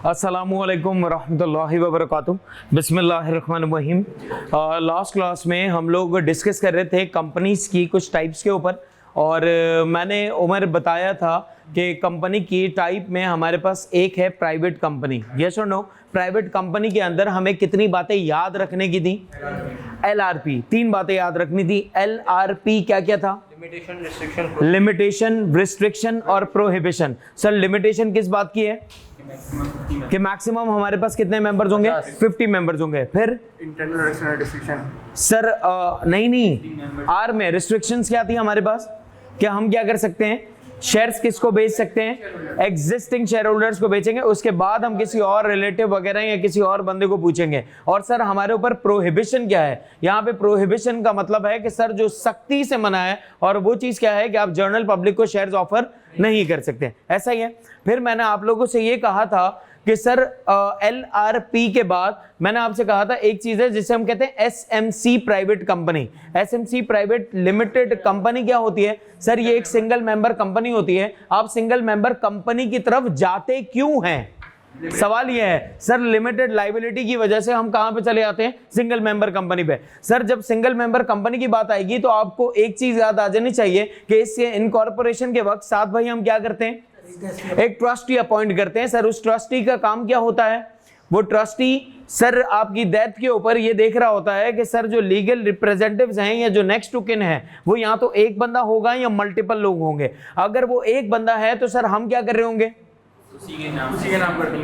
अस्सलामुअलैकुम वरहमतुल्लाहि वबरकातुहू। बिस्मिल्लाहिर्रहमानिर्रहीम। लास्ट क्लास में हम लोग डिस्कस कर रहे थे कंपनीज की कुछ टाइप्स के ऊपर, और मैंने उमर बताया था कि कंपनी की टाइप में हमारे पास एक है प्राइवेट कंपनी। यस और नो? प्राइवेट कंपनी के अंदर हमें कितनी बातें याद रखने की थी? LRP, 3 बातें याद रखनी थी। LRP क्या क्या था? लिमिटेशन, रिस्ट्रिक्शन और प्रोहिबिशन। सर लिमिटेशन किस बात की है? कि मैक्सिमम हमारे पास कितने मेंबर्स होंगे? 50 मेंबर्स होंगे। फिर इंटरनल रिस्ट्रिक्शन सर नहीं, आर में रिस्ट्रिक्शंस क्या थी हमारे पास? क्या हम क्या कर सकते हैं? शेयर्स किसको बेच सकते हैं? एग्जिस्टिंग शेयर होल्डर्स को बेचेंगे, उसके बाद हम किसी और रिलेटिव वगैरह या किसी और बंदे को पूछेंगे। और सर हमारे ऊपर प्रोहिबिशन क्या है? यहाँ पे प्रोहिबिशन का मतलब है कि सर जो सख्ती से मना है, और वो चीज क्या है कि आप जनरल पब्लिक को शेयर्स ऑफर नहीं कर सकते। ऐसा ही है। फिर मैंने आप लोगों से ये कहा था कि सर LRP के बाद मैंने आपसे कहा था एक चीज है जिसे हम कहते हैं SMC private company. SMC private limited company क्या होती है? सर ये एक सिंगल मेंबर कंपनी होती है। आप सिंगल मेंबर कंपनी की तरफ जाते क्यों हैं? सवाल ये है सर, लिमिटेड लाइबिलिटी की वजह से हम कहां पे चले जाते हैं? सिंगल मेंबर कंपनी पे। सर जब सिंगल मेंबर कंपनी की बात आएगी तो आपको एक चीज याद आ जानी चाहिए कि इसके इनकॉर्पोरेशन के वक्त साथ भाई हम क्या करते हैं? एक ट्रस्टी अपॉइंट करते हैं। सर उस ट्रस्टी का काम क्या होता है? वो ट्रस्टी सर आपकी डेथ के ऊपर ये देख रहा होता है कि सर जो लीगल रिप्रेजेंटेटिव्स हैं या जो नेक्स्ट टू किन है वो या तो एक बंदा होगा या मल्टीपल लोग होंगे। अगर वो एक बंदा है तो सर हम क्या कर रहे होंगे?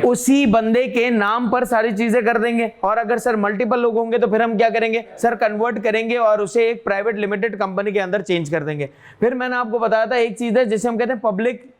उसी बंदे के नाम पर सारी चीजें कर देंगे। और अगर सर मल्टीपल लोग होंगे तो फिर हम क्या करेंगे? सर कन्वर्ट करेंगे और उसे एक प्राइवेट लिमिटेड कंपनी के अंदर चेंज कर देंगे। फिर मैंने आपको बताया था एक चीज है जिसे हम कहते हैं पब्लिक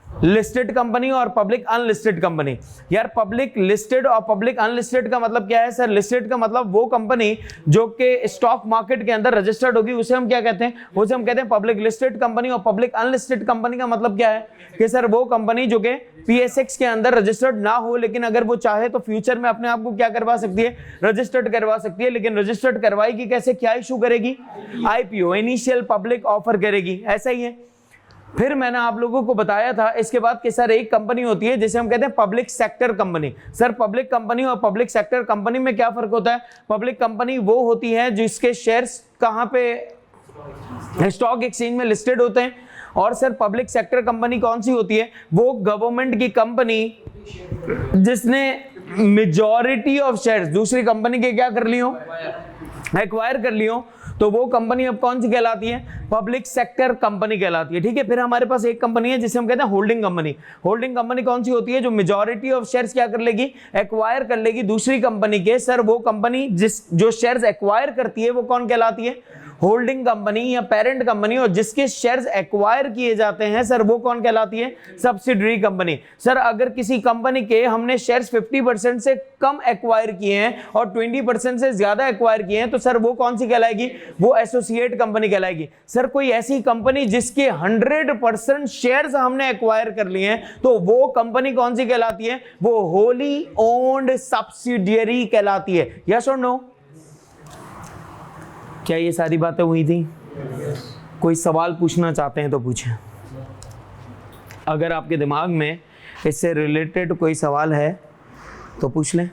लिस्टेड कंपनी और पब्लिक अनलिस्टेड कंपनी। यार पब्लिक लिस्टेड और पब्लिक अनलिस्टेड का मतलब क्या है? सर लिस्टेड का मतलब वो कंपनी जो कि स्टॉक मार्केट के अंदर रजिस्टर्ड होगी, उसे हम क्या कहते हैं? उसे हम कहते हैं पब्लिक लिस्टेड कंपनी। और पब्लिक अनलिस्टेड कंपनी का मतलब क्या है? कि सर वो कंपनी जो कि PSX के अंदर रजिस्टर्ड ना हो, लेकिन अगर वो चाहे तो फ्यूचर में अपने आप को क्या करवा सकती है? रजिस्टर्ड करवा सकती है। लेकिन रजिस्टर्ड करवाएगी कैसे? क्या इशू करेगी? IPO, इनिशियल पब्लिक ऑफर करेगी। ऐसा ही है। फिर मैंने आप लोगों को बताया था इसके बाद कि सर एक कंपनी होती है जिसे हम कहते हैं public sector company. Sir public company और पब्लिक सेक्टर कंपनी में क्या फर्क होता है? पब्लिक कंपनी वो होती है जिसके शेयर्स कहां पे? स्टॉक एक्सचेंज में लिस्टेड होते हैं। और सर पब्लिक सेक्टर कंपनी कौन सी होती है? वो गवर्नमेंट की कंपनी जिसने मेजॉरिटी ऑफ शेयर्स दूसरी कंपनी के क्या कर ली हो? एक्वायर कर ली हो। तो वो कंपनी अब कौन सी कहलाती है? पब्लिक सेक्टर कंपनी कहलाती है। ठीक है। फिर हमारे पास एक कंपनी है जिसे हम कहते हैं होल्डिंग कंपनी। होल्डिंग कंपनी कौन सी होती है? जो मेजॉरिटी ऑफ शेयर्स क्या कर लेगी? एक्वायर कर लेगी दूसरी कंपनी के। सर वो कंपनी जो शेयर्स एक्वायर करती है वो कौन कहलाती है? होल्डिंग कंपनी या पेरेंट कंपनी। और जिसके शेयर्स एक्वायर किए जाते हैं सर वो कौन कहलाती है? Subsidiary company. सर अगर किसी कंपनी के हमने शेयर्स 50% से कम एक्वायर किए हैं और 20% से ज्यादा एक्वायर किए हैं तो सर वो कौन सी कहलाएगी? वो एसोसिएट कंपनी कहलाएगी। सर कोई ऐसी कंपनी जिसके 100% शेयर्स हमने एक्वायर कर लिए हैं तो वो कंपनी कौन सी कहलाती है? वो होली ओन्ड सब्सिडियरी कहलाती है। यस और नो? क्या ये सारी बातें हुई थी? कोई सवाल पूछना चाहते हैं तो पूछें। अगर आपके दिमाग में इससे रिलेटेड कोई सवाल है तो पूछ लें।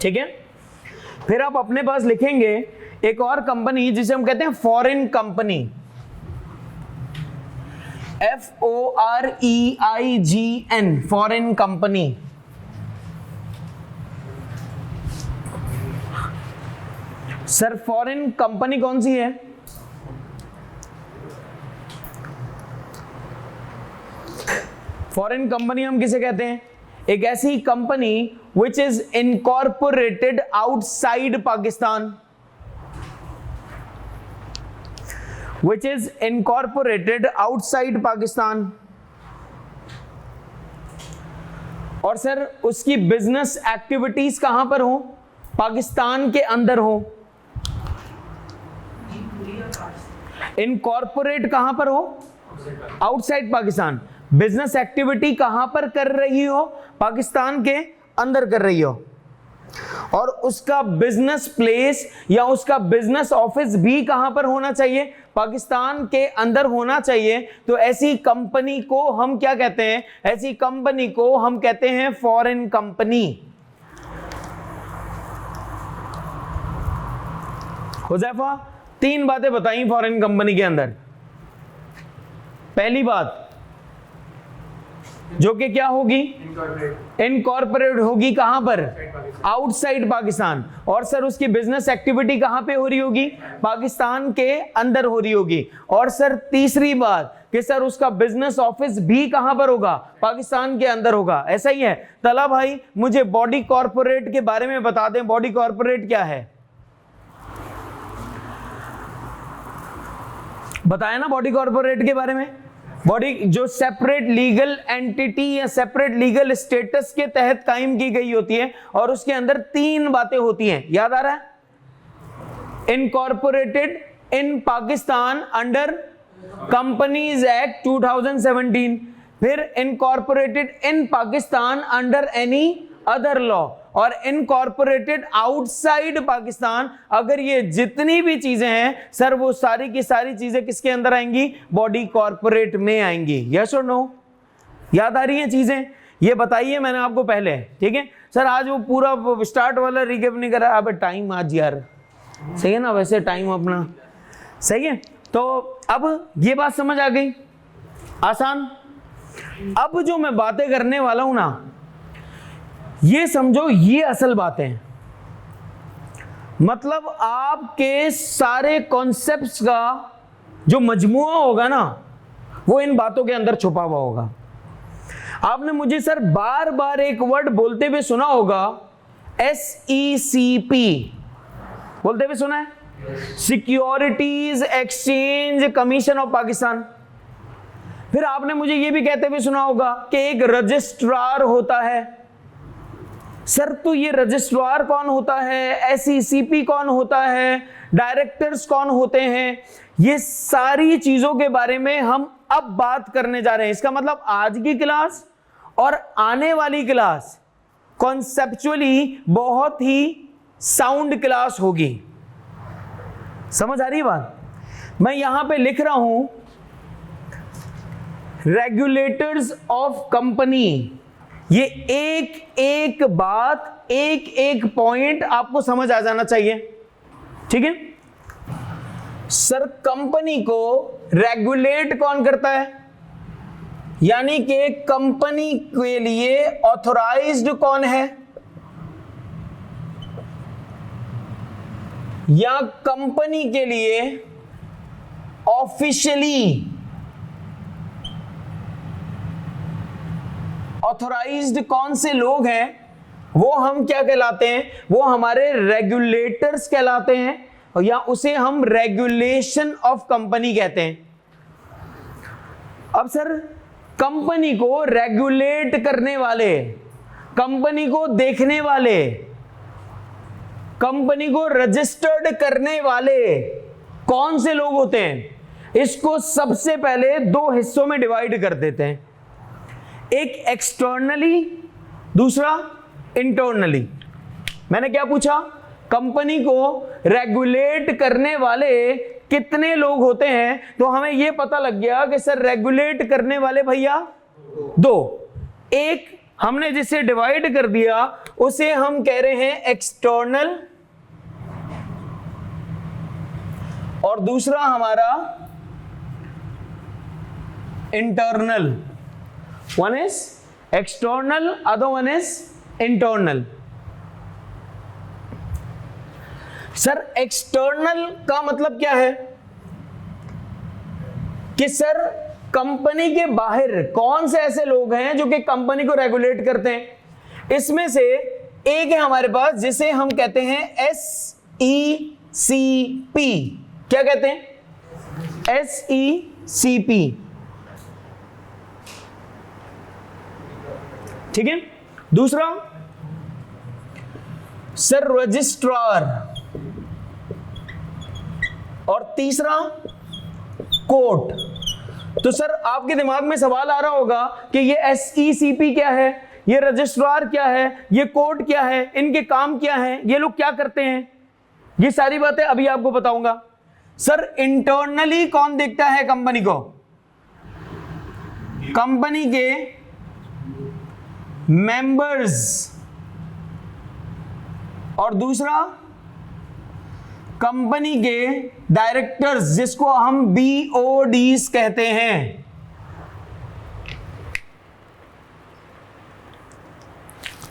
ठीक है। फिर आप अपने पास लिखेंगे एक और कंपनी जिसे हम कहते हैं foreign company. FOREIGN, foreign company. Sir foreign company कौन सी है? फॉरेन कंपनी हम किसे कहते हैं? एक ऐसी company which is incorporated outside Pakistan, which is incorporated outside Pakistan. और सर उसकी बिजनेस एक्टिविटीज कहां पर हो? पाकिस्तान के अंदर हो। इनकॉर्पोरेट कहां पर हो? आउटसाइड पाकिस्तान। बिजनेस एक्टिविटी कहां पर कर रही हो? पाकिस्तान के अंदर कर रही हो। और उसका बिजनेस प्लेस या उसका बिजनेस ऑफिस भी कहां पर होना चाहिए, पाकिस्तान के अंदर होना चाहिए, तो ऐसी कंपनी को हम क्या कहते हैं, ऐसी कंपनी को हम कहते हैं फॉरेन कंपनी। हुज़ैफा 3 बातें बताई फॉरेन कंपनी के अंदर। पहली बात जो कि क्या होगी, इनकॉर्पोरेट होगी, कहां पर, आउटसाइड पाकिस्तान। और सर उसकी बिजनेस एक्टिविटी कहां पे हो रही होगी, पाकिस्तान के अंदर हो रही होगी। और सर तीसरी बात कि सर उसका बिजनेस ऑफिस भी कहां पर होगा, पाकिस्तान के अंदर होगा। ऐसा ही है। तला भाई मुझे बॉडी कॉर्पोरेट के बारे में बता दें, बॉडी कॉर्पोरेट क्या है, बताया ना बॉडी कॉर्पोरेट के बारे में। बॉडी जो सेपरेट लीगल एंटिटी या सेपरेट लीगल स्टेटस के तहत कायम की गई होती है और उसके अंदर 3 बातें होती हैं, याद आ रहा है, incorporated in Pakistan under companies act 2017, फिर incorporated in Pakistan under any other law, और इनकॉर्पोरेटेड आउटसाइड पाकिस्तान। अगर ये जितनी भी चीजें हैं सर वो सारी की सारी चीजें किसके अंदर आएंगी, बॉडी कॉर्पोरेट में आएंगी। यस और नो, याद आ रही हैं चीजें, ये बताइए मैंने आपको पहले, ठीक है। सर आज वो पूरा स्टार्ट वाला रिकैप नहीं करा, अब टाइम आज यार सही है ना, वैसे टाइम अपना सही है। तो अब ये बात समझ आ गई, आसान। अब जो मैं बातें करने वाला हूं ना, ये समझो ये असल बातें हैं, मतलब आपके सारे कॉन्सेप्ट्स का जो मजमुआ होगा ना वो इन बातों के अंदर छुपा हुआ होगा। आपने मुझे सर बार बार एक वर्ड बोलते हुए सुना होगा, SECP बोलते हुए सुना है, securities exchange commission of Pakistan. फिर आपने मुझे ये भी कहते हुए सुना होगा कि एक रजिस्ट्रार होता है। सर तो ये रजिस्ट्रार कौन होता है, SECP कौन होता है, डायरेक्टर्स कौन होते हैं, ये सारी चीजों के बारे में हम अब बात करने जा रहे हैं। इसका मतलब आज की क्लास और आने वाली क्लास कॉन्सेप्चुअली बहुत ही साउंड क्लास होगी। समझ आ रही है बात। मैं यहां पे लिख रहा हूं रेगुलेटर्स ऑफ कंपनी। ये एक एक बात, एक एक पॉइंट आपको समझ आ जाना चाहिए, ठीक है। सर कंपनी को रेगुलेट कौन करता है, यानी कि कंपनी के लिए ऑथराइज्ड कौन है, या कंपनी के लिए ऑफिशियली ऑथराइज्ड कौन से लोग हैं, वो हम क्या कहलाते हैं, वो हमारे रेगुलेटर्स कहलाते हैं, या उसे हम रेगुलेशन ऑफ कंपनी कहते हैं। अब सर कंपनी को रेगुलेट करने वाले, कंपनी को देखने वाले, कंपनी को रजिस्टर्ड करने वाले कौन से लोग होते हैं, इसको सबसे पहले 2 हिस्सों में डिवाइड कर देते हैं, एक एक्सटर्नली, दूसरा इंटरनली। मैंने क्या पूछा, कंपनी को रेगुलेट करने वाले कितने लोग होते हैं, तो हमें यह पता लग गया कि सर रेगुलेट करने वाले भैया 2, एक हमने जिसे डिवाइड कर दिया उसे हम कह रहे हैं एक्सटर्नल, और दूसरा हमारा internal. One is external, other one is internal. Sir external का मतलब क्या है कि सर कंपनी के बाहर कौन से ऐसे लोग हैं जो कि कंपनी को रेगुलेट करते हैं। इसमें से एक है हमारे पास जिसे हम कहते हैं SECP। क्या कहते हैं, SECP, ठीक है। दूसरा सर रजिस्ट्रार, और तीसरा कोर्ट। तो सर आपके दिमाग में सवाल आ रहा होगा कि ये SECP क्या है, ये रजिस्ट्रार क्या है, ये कोर्ट क्या है, इनके काम क्या है, ये लोग क्या करते हैं, ये सारी बातें अभी आपको बताऊंगा। सर इंटरनली कौन देखता है कंपनी को? कंपनी के मेंबर्स, और दूसरा कंपनी के डायरेक्टर्स, जिसको हम BODs कहते हैं।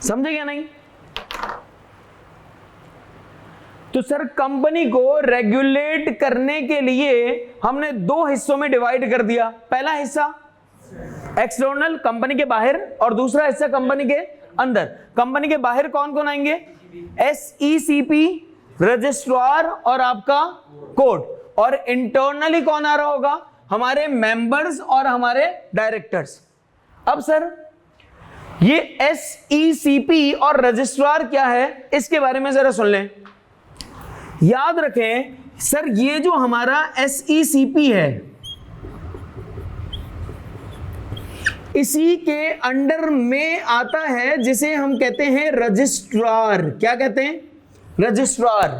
समझे क्या नहीं? तो सर कंपनी को रेगुलेट करने के लिए हमने दो हिस्सों में डिवाइड कर दिया। पहला हिस्सा एक्सटर्नल, कंपनी के बाहर, और दूसरा हिस्सा कंपनी के अंदर। कंपनी के बाहर कौन कौन आएंगे? SECP, रजिस्ट्रार और आपका कोर्ट। और इंटरनली कौन आ रहा होगा? हमारे मेंबर्स और हमारे डायरेक्टर्स। अब सर ये SECP और रजिस्ट्रार क्या है, इसके बारे में जरा सुन लें। याद रखें सर, ये जो हमारा SECP है, इसी के अंडर में आता है जिसे हम कहते हैं रजिस्ट्रार। क्या कहते हैं? रजिस्ट्रार।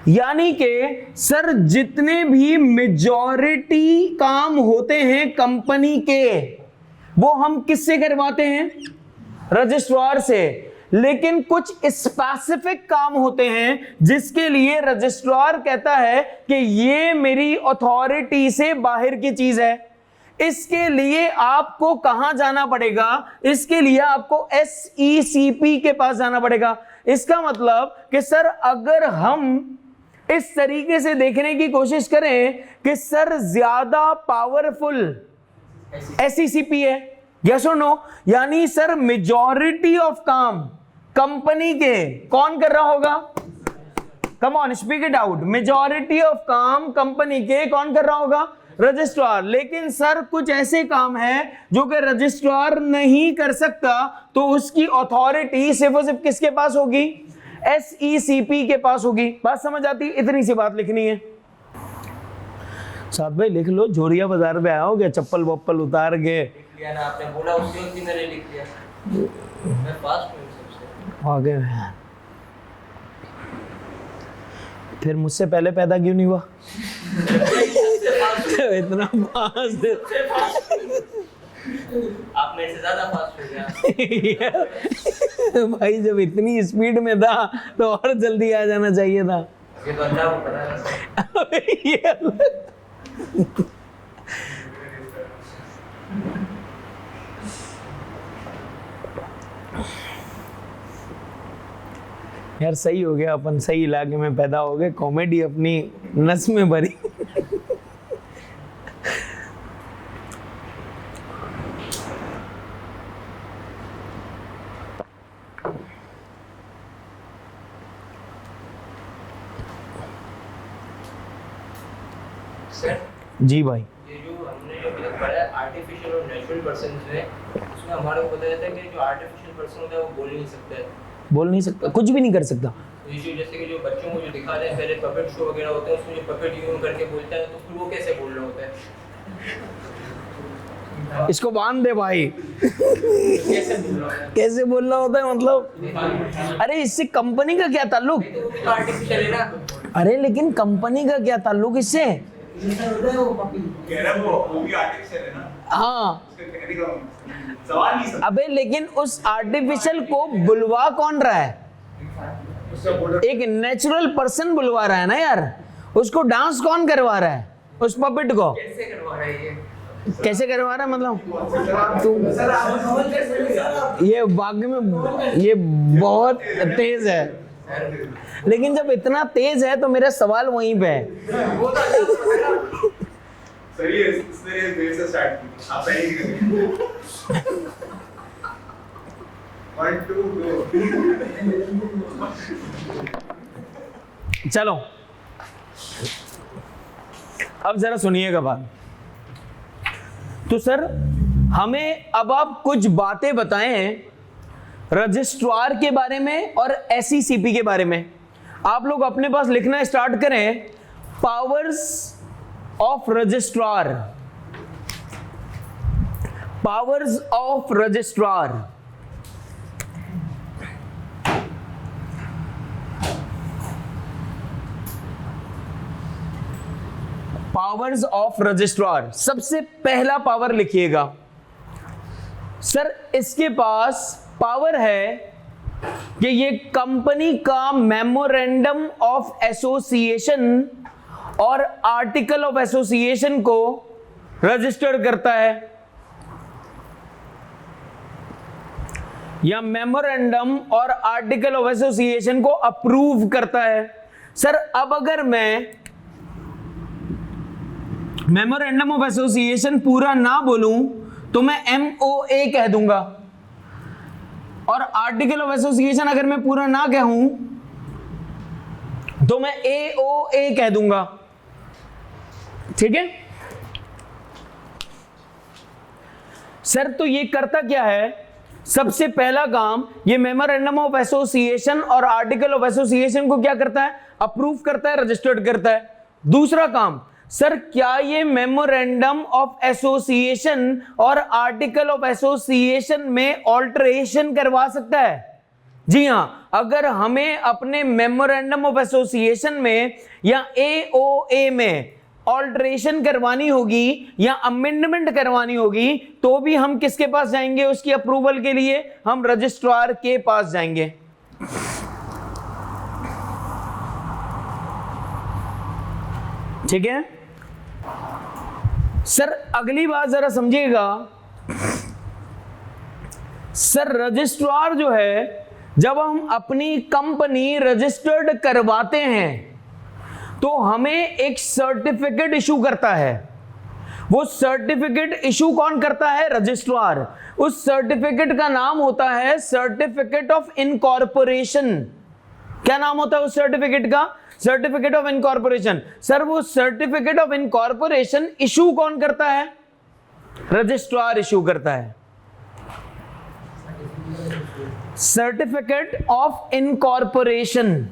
यानी कि सर जितने भी मेजॉरिटी काम होते हैं कंपनी के, वो हम किससे करवाते हैं? रजिस्ट्रार से। लेकिन कुछ स्पेसिफिक काम होते हैं जिसके लिए रजिस्ट्रार कहता है कि ये मेरी अथॉरिटी से बाहर की चीज है। इसके लिए आपको कहां जाना पड़ेगा? इसके लिए आपको SECP के पास जाना पड़ेगा। इसका मतलब कि सर अगर हम इस तरीके से देखने की कोशिश करें कि सर ज्यादा पावरफुल SECP है, यस और नो, यानी सर मेजॉरिटी ऑफ काम कंपनी के कौन कर रहा होगा? Come on speak it out. Majority of काम कंपनी के कौन कर रहा होगा? रजिस्ट्रार। लेकिन सर कुछ ऐसे काम हैं जो कि रजिस्ट्रार नहीं कर सकता, तो उसकी अथॉरिटी सिर्फ और सिर्फ किसके पास होगी? SECP के पास होगी। बात समझ आती है? इतनी सी बात लिखनी है। साथ भाई लिख लो, जोरिया बाजार में आया हो गया, चप्पल वप्पल उतार के ना, आपने बोला उसी वक्त ही मैंने लिख दिया। मैं फास्ट हूं सबसे आगे। फिर मुझसे पहले पैदा क्यों नहीं हुआ? इतना फास्ट। आप मेरे से ज्यादा फास्ट हो गया। भाई जब इतनी स्पीड में था तो और जल्दी आ जाना चाहिए था। ये तो अल्लाह को पता है। ये यार सही हो गया, अपन सही इलाके में पैदा हो गए, कॉमेडी अपनी नस में भरी। सर जी भाई, ये जो हमने अभी तक पढ़ा है आर्टिफिशियल और नेचुरल पर्सन है, उसमें हमारे को बताया था कि जो आर्टिफिशियल पर्सन होता है वो बोल नहीं सकता है। बोल नहीं सकता, कुछ भी नहीं कर सकता। ये जो जैसे कि जो बच्चों को जो दिखा रहे हैं पहले पपेट शो वगैरह होते हैं, उसमें जो पपेट यूं करके बोलता है, तो फिर वो कैसे बोल रहा होता है? इसको बांध दे भाई। कैसे बोल रहा है? कैसे बोलना होता है मतलब? अरे इससे कंपनी का क्या ताल्लुक? तो वो भी आर्टिफिशियल है ना। अरे लेकिन कंपनी का क्या ताल्लुक इससे? हाँ सवाल नहीं। अबे लेकिन उस आर्टिफिशियल को बुलवा कौन रहा है? एक नेचुरल पर्सन बुलवा रहा है ना यार। उसको डांस कौन करवा रहा है? उस पपेट को कैसे करवा रहा है ये? कैसे करवा रहा है मतलब? ये वाकई में ये बहुत तेज है, लेकिन जब इतना तेज है तो मेरा सवाल वहीं पे है। सही है, इसने देर से स्टार्ट की, आप पहले ही करेंगे। 1 2 गो। चलो अब जरा सुनिएगा बात। तो सर हमें अब आप कुछ बातें बताएं रजिस्ट्रार के बारे में और SECP के बारे में। आप लोग अपने पास लिखना स्टार्ट करें, powers of registrar. Powers of registrar powers of registrar. सबसे पहला पावर लिखिएगा सर, इसके पास पावर है कि ये कंपनी का मेमोरेंडम ऑफ एसोसिएशन और आर्टिकल ऑफ एसोसिएशन को रजिस्टर करता है, या मेमोरेंडम और आर्टिकल ऑफ एसोसिएशन को अप्रूव करता है। सर अब अगर मैं मेमोरेंडम ऑफ एसोसिएशन पूरा ना बोलूं तो मैं MOA कह दूंगा, और आर्टिकल ऑफ एसोसिएशन अगर मैं पूरा ना कहूं तो मैं AOA कह दूंगा। ठीक है सर, तो ये करता क्या है? सबसे पहला काम, ये मेमोरेंडम ऑफ एसोसिएशन और आर्टिकल ऑफ एसोसिएशन को क्या करता है? अप्रूव करता है, रजिस्टर्ड करता है। दूसरा काम, सर क्या ये मेमोरेंडम ऑफ एसोसिएशन और आर्टिकल ऑफ एसोसिएशन में ऑल्टरेशन करवा सकता है? जी हां, अगर हमें अपने मेमोरेंडम ऑफ एसोसिएशन में या AOA में ऑल्टरेशन करवानी होगी या अमेंडमेंट करवानी होगी तो भी हम किसके पास जाएंगे? उसकी अप्रूवल के लिए हम रजिस्ट्रार के पास जाएंगे। ठीक है सर, अगली बात जरा समझिएगा। सर रजिस्ट्रार जो है, जब हम अपनी कंपनी रजिस्टर्ड करवाते हैं तो हमें एक सर्टिफिकेट इशू करता है। वो सर्टिफिकेट इशू कौन करता है? रजिस्ट्रार। उस सर्टिफिकेट का नाम होता है सर्टिफिकेट ऑफ इनकॉर्पोरेशन। क्या नाम होता है उस सर्टिफिकेट का? Certificate of incorporation. सर वो सर्टिफिकेट ऑफ इनकॉर्पोरेशन इशू कौन करता है? रजिस्ट्रार इशू करता है। Certificate of incorporation.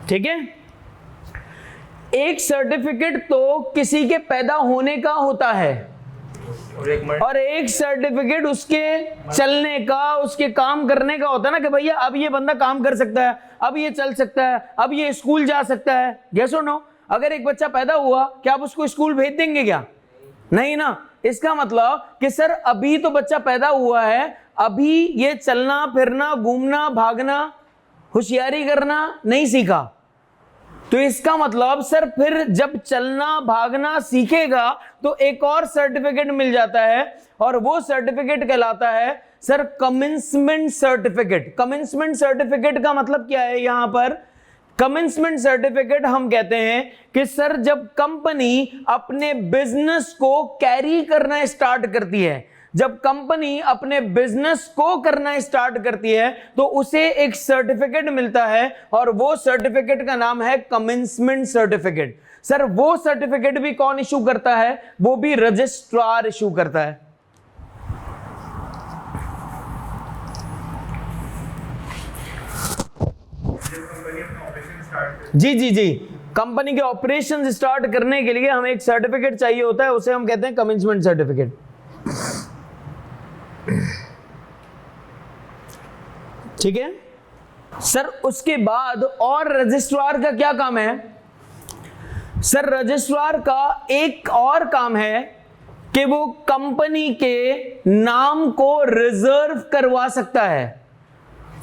ठीक है, एक सर्टिफिकेट तो किसी के पैदा होने का होता है और एक सर्टिफिकेट उसके चलने का, उसके काम करने का होता है ना, कि भैया अब ये बंदा काम कर सकता है, अब ये चल सकता है, अब ये स्कूल जा सकता है। यस और नो? अगर एक बच्चा पैदा हुआ, क्या आप उसको स्कूल भेज देंगे क्या? नहीं ना। इसका मतलब कि सर अभी तो बच्चा पैदा हुआ है, अभी ये चलना फिरना, घूमना, भागना, होशियारी करना नहीं सीखा, तो इसका मतलब सर फिर जब चलना भागना सीखेगा तो एक और सर्टिफिकेट मिल जाता है, और वो सर्टिफिकेट कहलाता है sir commencement certificate. Commencement certificate का मतलब क्या है? यहां पर कमेंसमेंट सर्टिफिकेट हम कहते हैं कि सर जब कंपनी अपने बिजनेस को कैरी करना स्टार्ट करती है, जब कंपनी अपने बिजनेस को करना स्टार्ट करती है तो उसे एक सर्टिफिकेट मिलता है, और वो सर्टिफिकेट का नाम है कमेंसमेंट सर्टिफिकेट। सर वो सर्टिफिकेट भी कौन इशू करता है? वो भी रजिस्ट्रार इशू करता है। जी जी जी, कंपनी के ऑपरेशन स्टार्ट करने के लिए हमें एक सर्टिफिकेट चाहिए होता है, उसे हम कहते हैं कमेंसमेंट सर्टिफिकेट। ठीक है सर, उसके बाद और रजिस्ट्रार का क्या काम है? सर रजिस्ट्रार का एक और काम है कि वो कंपनी के नाम को रिजर्व करवा सकता है।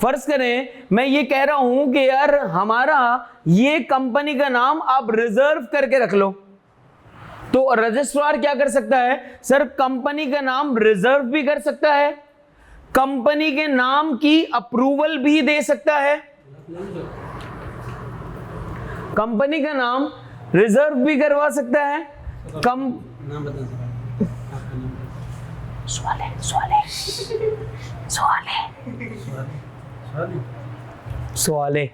फर्ज करें मैं ये कह रहा हूं कि यार हमारा ये कंपनी का नाम आप रिजर्व करके रख लो, तो रजिस्ट्रार क्या कर सकता है? सर कंपनी का नाम रिजर्व भी कर सकता है, कंपनी के नाम की अप्रूवल भी दे सकता है, कंपनी का नाम रिजर्व भी करवा सकता है, सवाले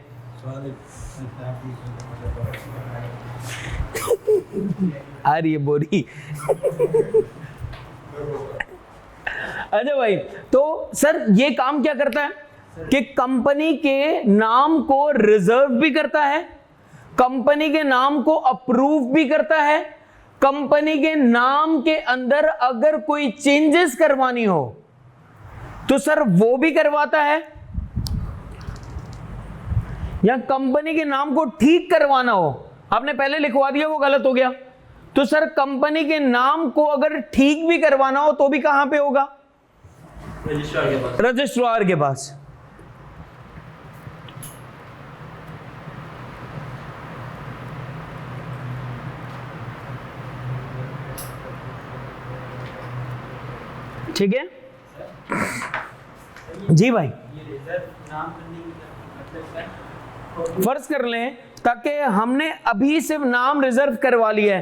आ रही है बोरी। अच्छा भाई, तो सर ये काम क्या करता है कि कंपनी के नाम को रिजर्व भी करता है, कंपनी के नाम को अप्रूव भी करता है, कंपनी के नाम के अंदर अगर कोई चेंजेस करवानी हो तो सर वो भी करवाता है, या कंपनी के नाम को ठीक करवाना हो आपने पहले लिखवा दिया, वो गलत हो गया। तो सर कंपनी के नाम को अगर ठीक भी करवाना हो तो भी कहां पे होगा? रजिस्ट्रार के पास। रजिस्ट्रार के पास। ठीक है जी भाई। फर्ज कर लें ताकि हमने अभी सिर्फ नाम रिजर्व करवा लिया है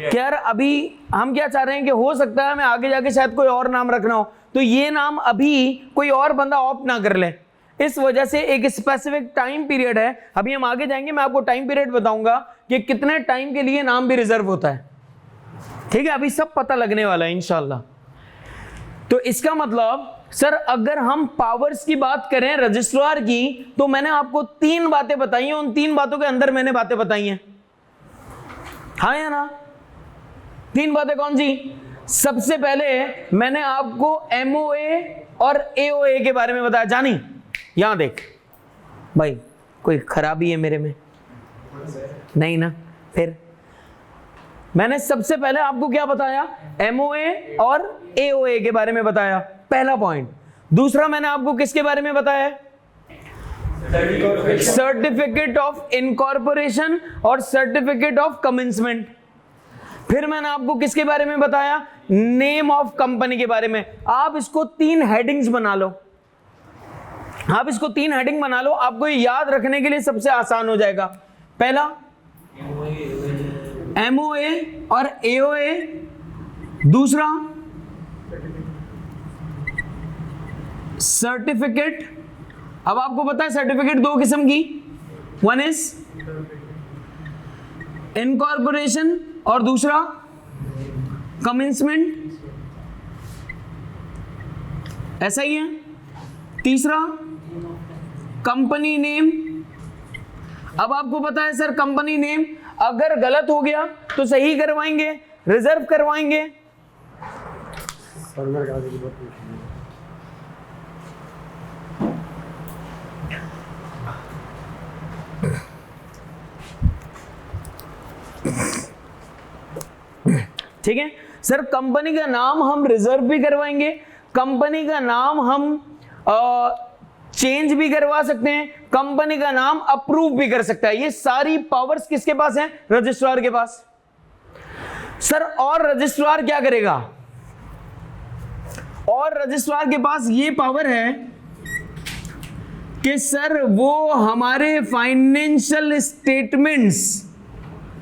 कि यार अभी हम क्या चाह रहे हैं कि हो सकता है मैं आगे जाके शायद कोई और नाम रखना हो, तो ये नाम अभी कोई और बंदा ऑप्ट ना कर ले। इस वजह से एक स्पेसिफिक टाइम पीरियड है, अभी हम आगे जाएंगे, मैं आपको टाइम पीरियड बताऊंगा कि कितने टाइम के लिए नाम भी रिजर्व होता है। ठीक है, अभी सब पता लगने वाला है इंशाल्लाह। तो इसका मतलब सर अगर हम पावर्स की बात करें रजिस्ट्रार की, तो मैंने आपको 3 बातें बताई हैं, उन 3 बातों के अंदर मैंने बातें बताई हैं, हाँ या ना? 3 बातें कौन सी? सबसे पहले मैंने आपको MOA और AOA के बारे में बताया। जानी यहां देख भाई, कोई खराबी है मेरे में? नहीं ना? फिर मैंने सबसे पहले आपको क्या बताया? MOA और AOA के बारे में बताया, पहला पॉइंट। दूसरा मैंने आपको किसके बारे में बताया? सर्टिफिकेट ऑफ इनकॉर्पोरेशन और सर्टिफिकेट ऑफ कमेंसमेंट। फिर मैंने आपको किसके बारे में बताया? नेम ऑफ कंपनी के बारे में। आप इसको 3 हेडिंग्स बना लो, आप इसको 3 हेडिंग बना लो, आपको ये याद रखने के लिए सबसे आसान हो जाएगा। पहला MOA और AOA, दूसरा सर्टिफिकेट। अब आपको पता है सर्टिफिकेट 2 किस्म की, वन इज इनकॉर्पोरेशन और दूसरा कमेंसमेंट, ऐसा ही है। तीसरा कंपनी नेम। अब आपको पता है सर कंपनी नेम अगर गलत हो गया तो सही करवाएंगे, रिजर्व करवाएंगे। ठीक है सर, कंपनी का नाम हम रिजर्व भी करवाएंगे, कंपनी का नाम हम चेंज भी करवा सकते हैं, कंपनी का नाम अप्रूव भी कर सकता है। ये सारी पावर्स किसके पास हैं? रजिस्ट्रार के पास। सर और रजिस्ट्रार क्या करेगा? और रजिस्ट्रार के पास ये पावर है कि सर वो हमारे फाइनेंशियल स्टेटमेंट्स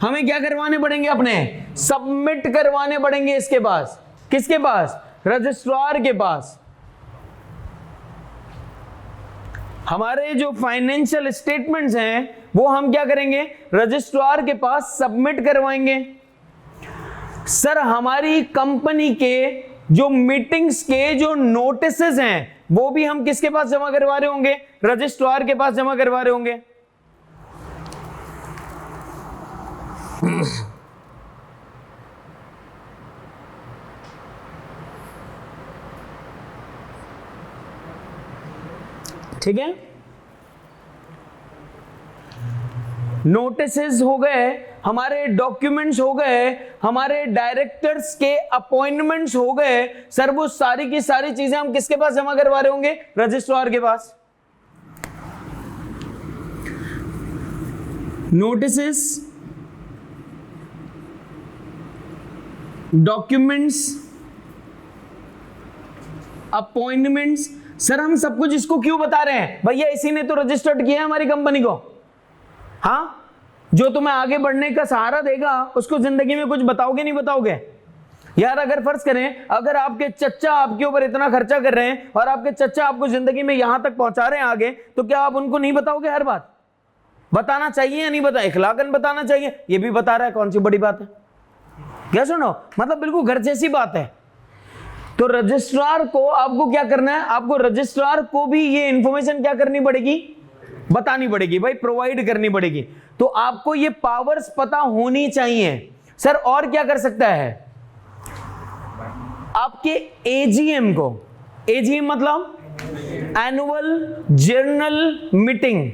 हमें क्या करवाने पड़ेंगे? अपने सबमिट करवाने पड़ेंगे इसके पास। किसके पास? रजिस्ट्रार के पास। हमारे जो फाइनेंशियल स्टेटमेंट्स हैं वो हम क्या करेंगे? रजिस्ट्रार के पास सबमिट करवाएंगे। सर हमारी कंपनी के जो मीटिंग्स के जो नोटिसेस हैं वो भी हम किसके पास जमा करवा रहे होंगे? रजिस्ट्रार के पास जमा करवा रहे होंगे। ठीक है, नोटिसेस हो गए, हमारे डॉक्यूमेंट्स हो गए, हमारे डायरेक्टर्स के अपॉइंटमेंट्स हो गए। सर वो सारी की सारी चीजें हम किसके पास जमा करवा रहे होंगे? रजिस्ट्रार के पास। Notices, documents, appointments. सर हम सब कुछ इसको क्यों बता रहे हैं? भैया इसी ने तो रजिस्टर्ड किया है हमारी कंपनी को। हाँ, जो तुम्हें आगे बढ़ने का सहारा देगा उसको जिंदगी में कुछ बताओगे नहीं बताओगे? यार अगर फर्ज करें अगर आपके चच्चा आपके ऊपर इतना खर्चा कर रहे हैं और आपके चच्चा आपको जिंदगी में यहां तक पहुंचा रहे हैं आगे, तो क्या आप उनको नहीं बताओगे? हर बात बताना चाहिए या नहीं बताए? इखलाकन बताना चाहिए। ये भी बता रहा है, कौन सी बड़ी बात है? क्या सुनो, मतलब बिल्कुल घर जैसी बात है। तो रजिस्ट्रार को आपको क्या करना है? आपको रजिस्ट्रार को भी ये इंफॉर्मेशन क्या करनी पड़ेगी? बतानी पड़ेगी भाई, प्रोवाइड करनी पड़ेगी। तो आपको ये पावर्स पता होनी चाहिए। सर और क्या कर सकता है? आपके एजीएम को, एजीएम मतलब annual general meeting,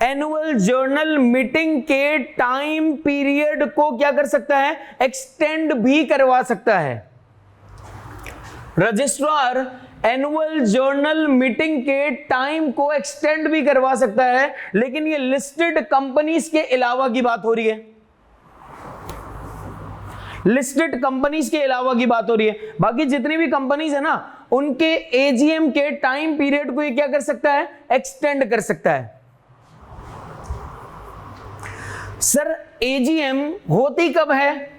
annual journal meeting के टाइम पीरियड को क्या कर सकता है, एक्सटेंड भी करवा सकता है। रजिस्ट्रार एनुअल जर्नल मीटिंग के टाइम को एक्सटेंड भी करवा सकता है, लेकिन ये लिस्टेड कंपनीज के अलावा की बात हो रही है, लिस्टेड कंपनीज के अलावा की बात हो रही है। बाकी जितनी भी कंपनीज है ना, उनके एजीएम के टाइम पीरियड को ये क्या कर सकता है, एक्सटेंड कर सकता है। सर एजीएम होती कब है,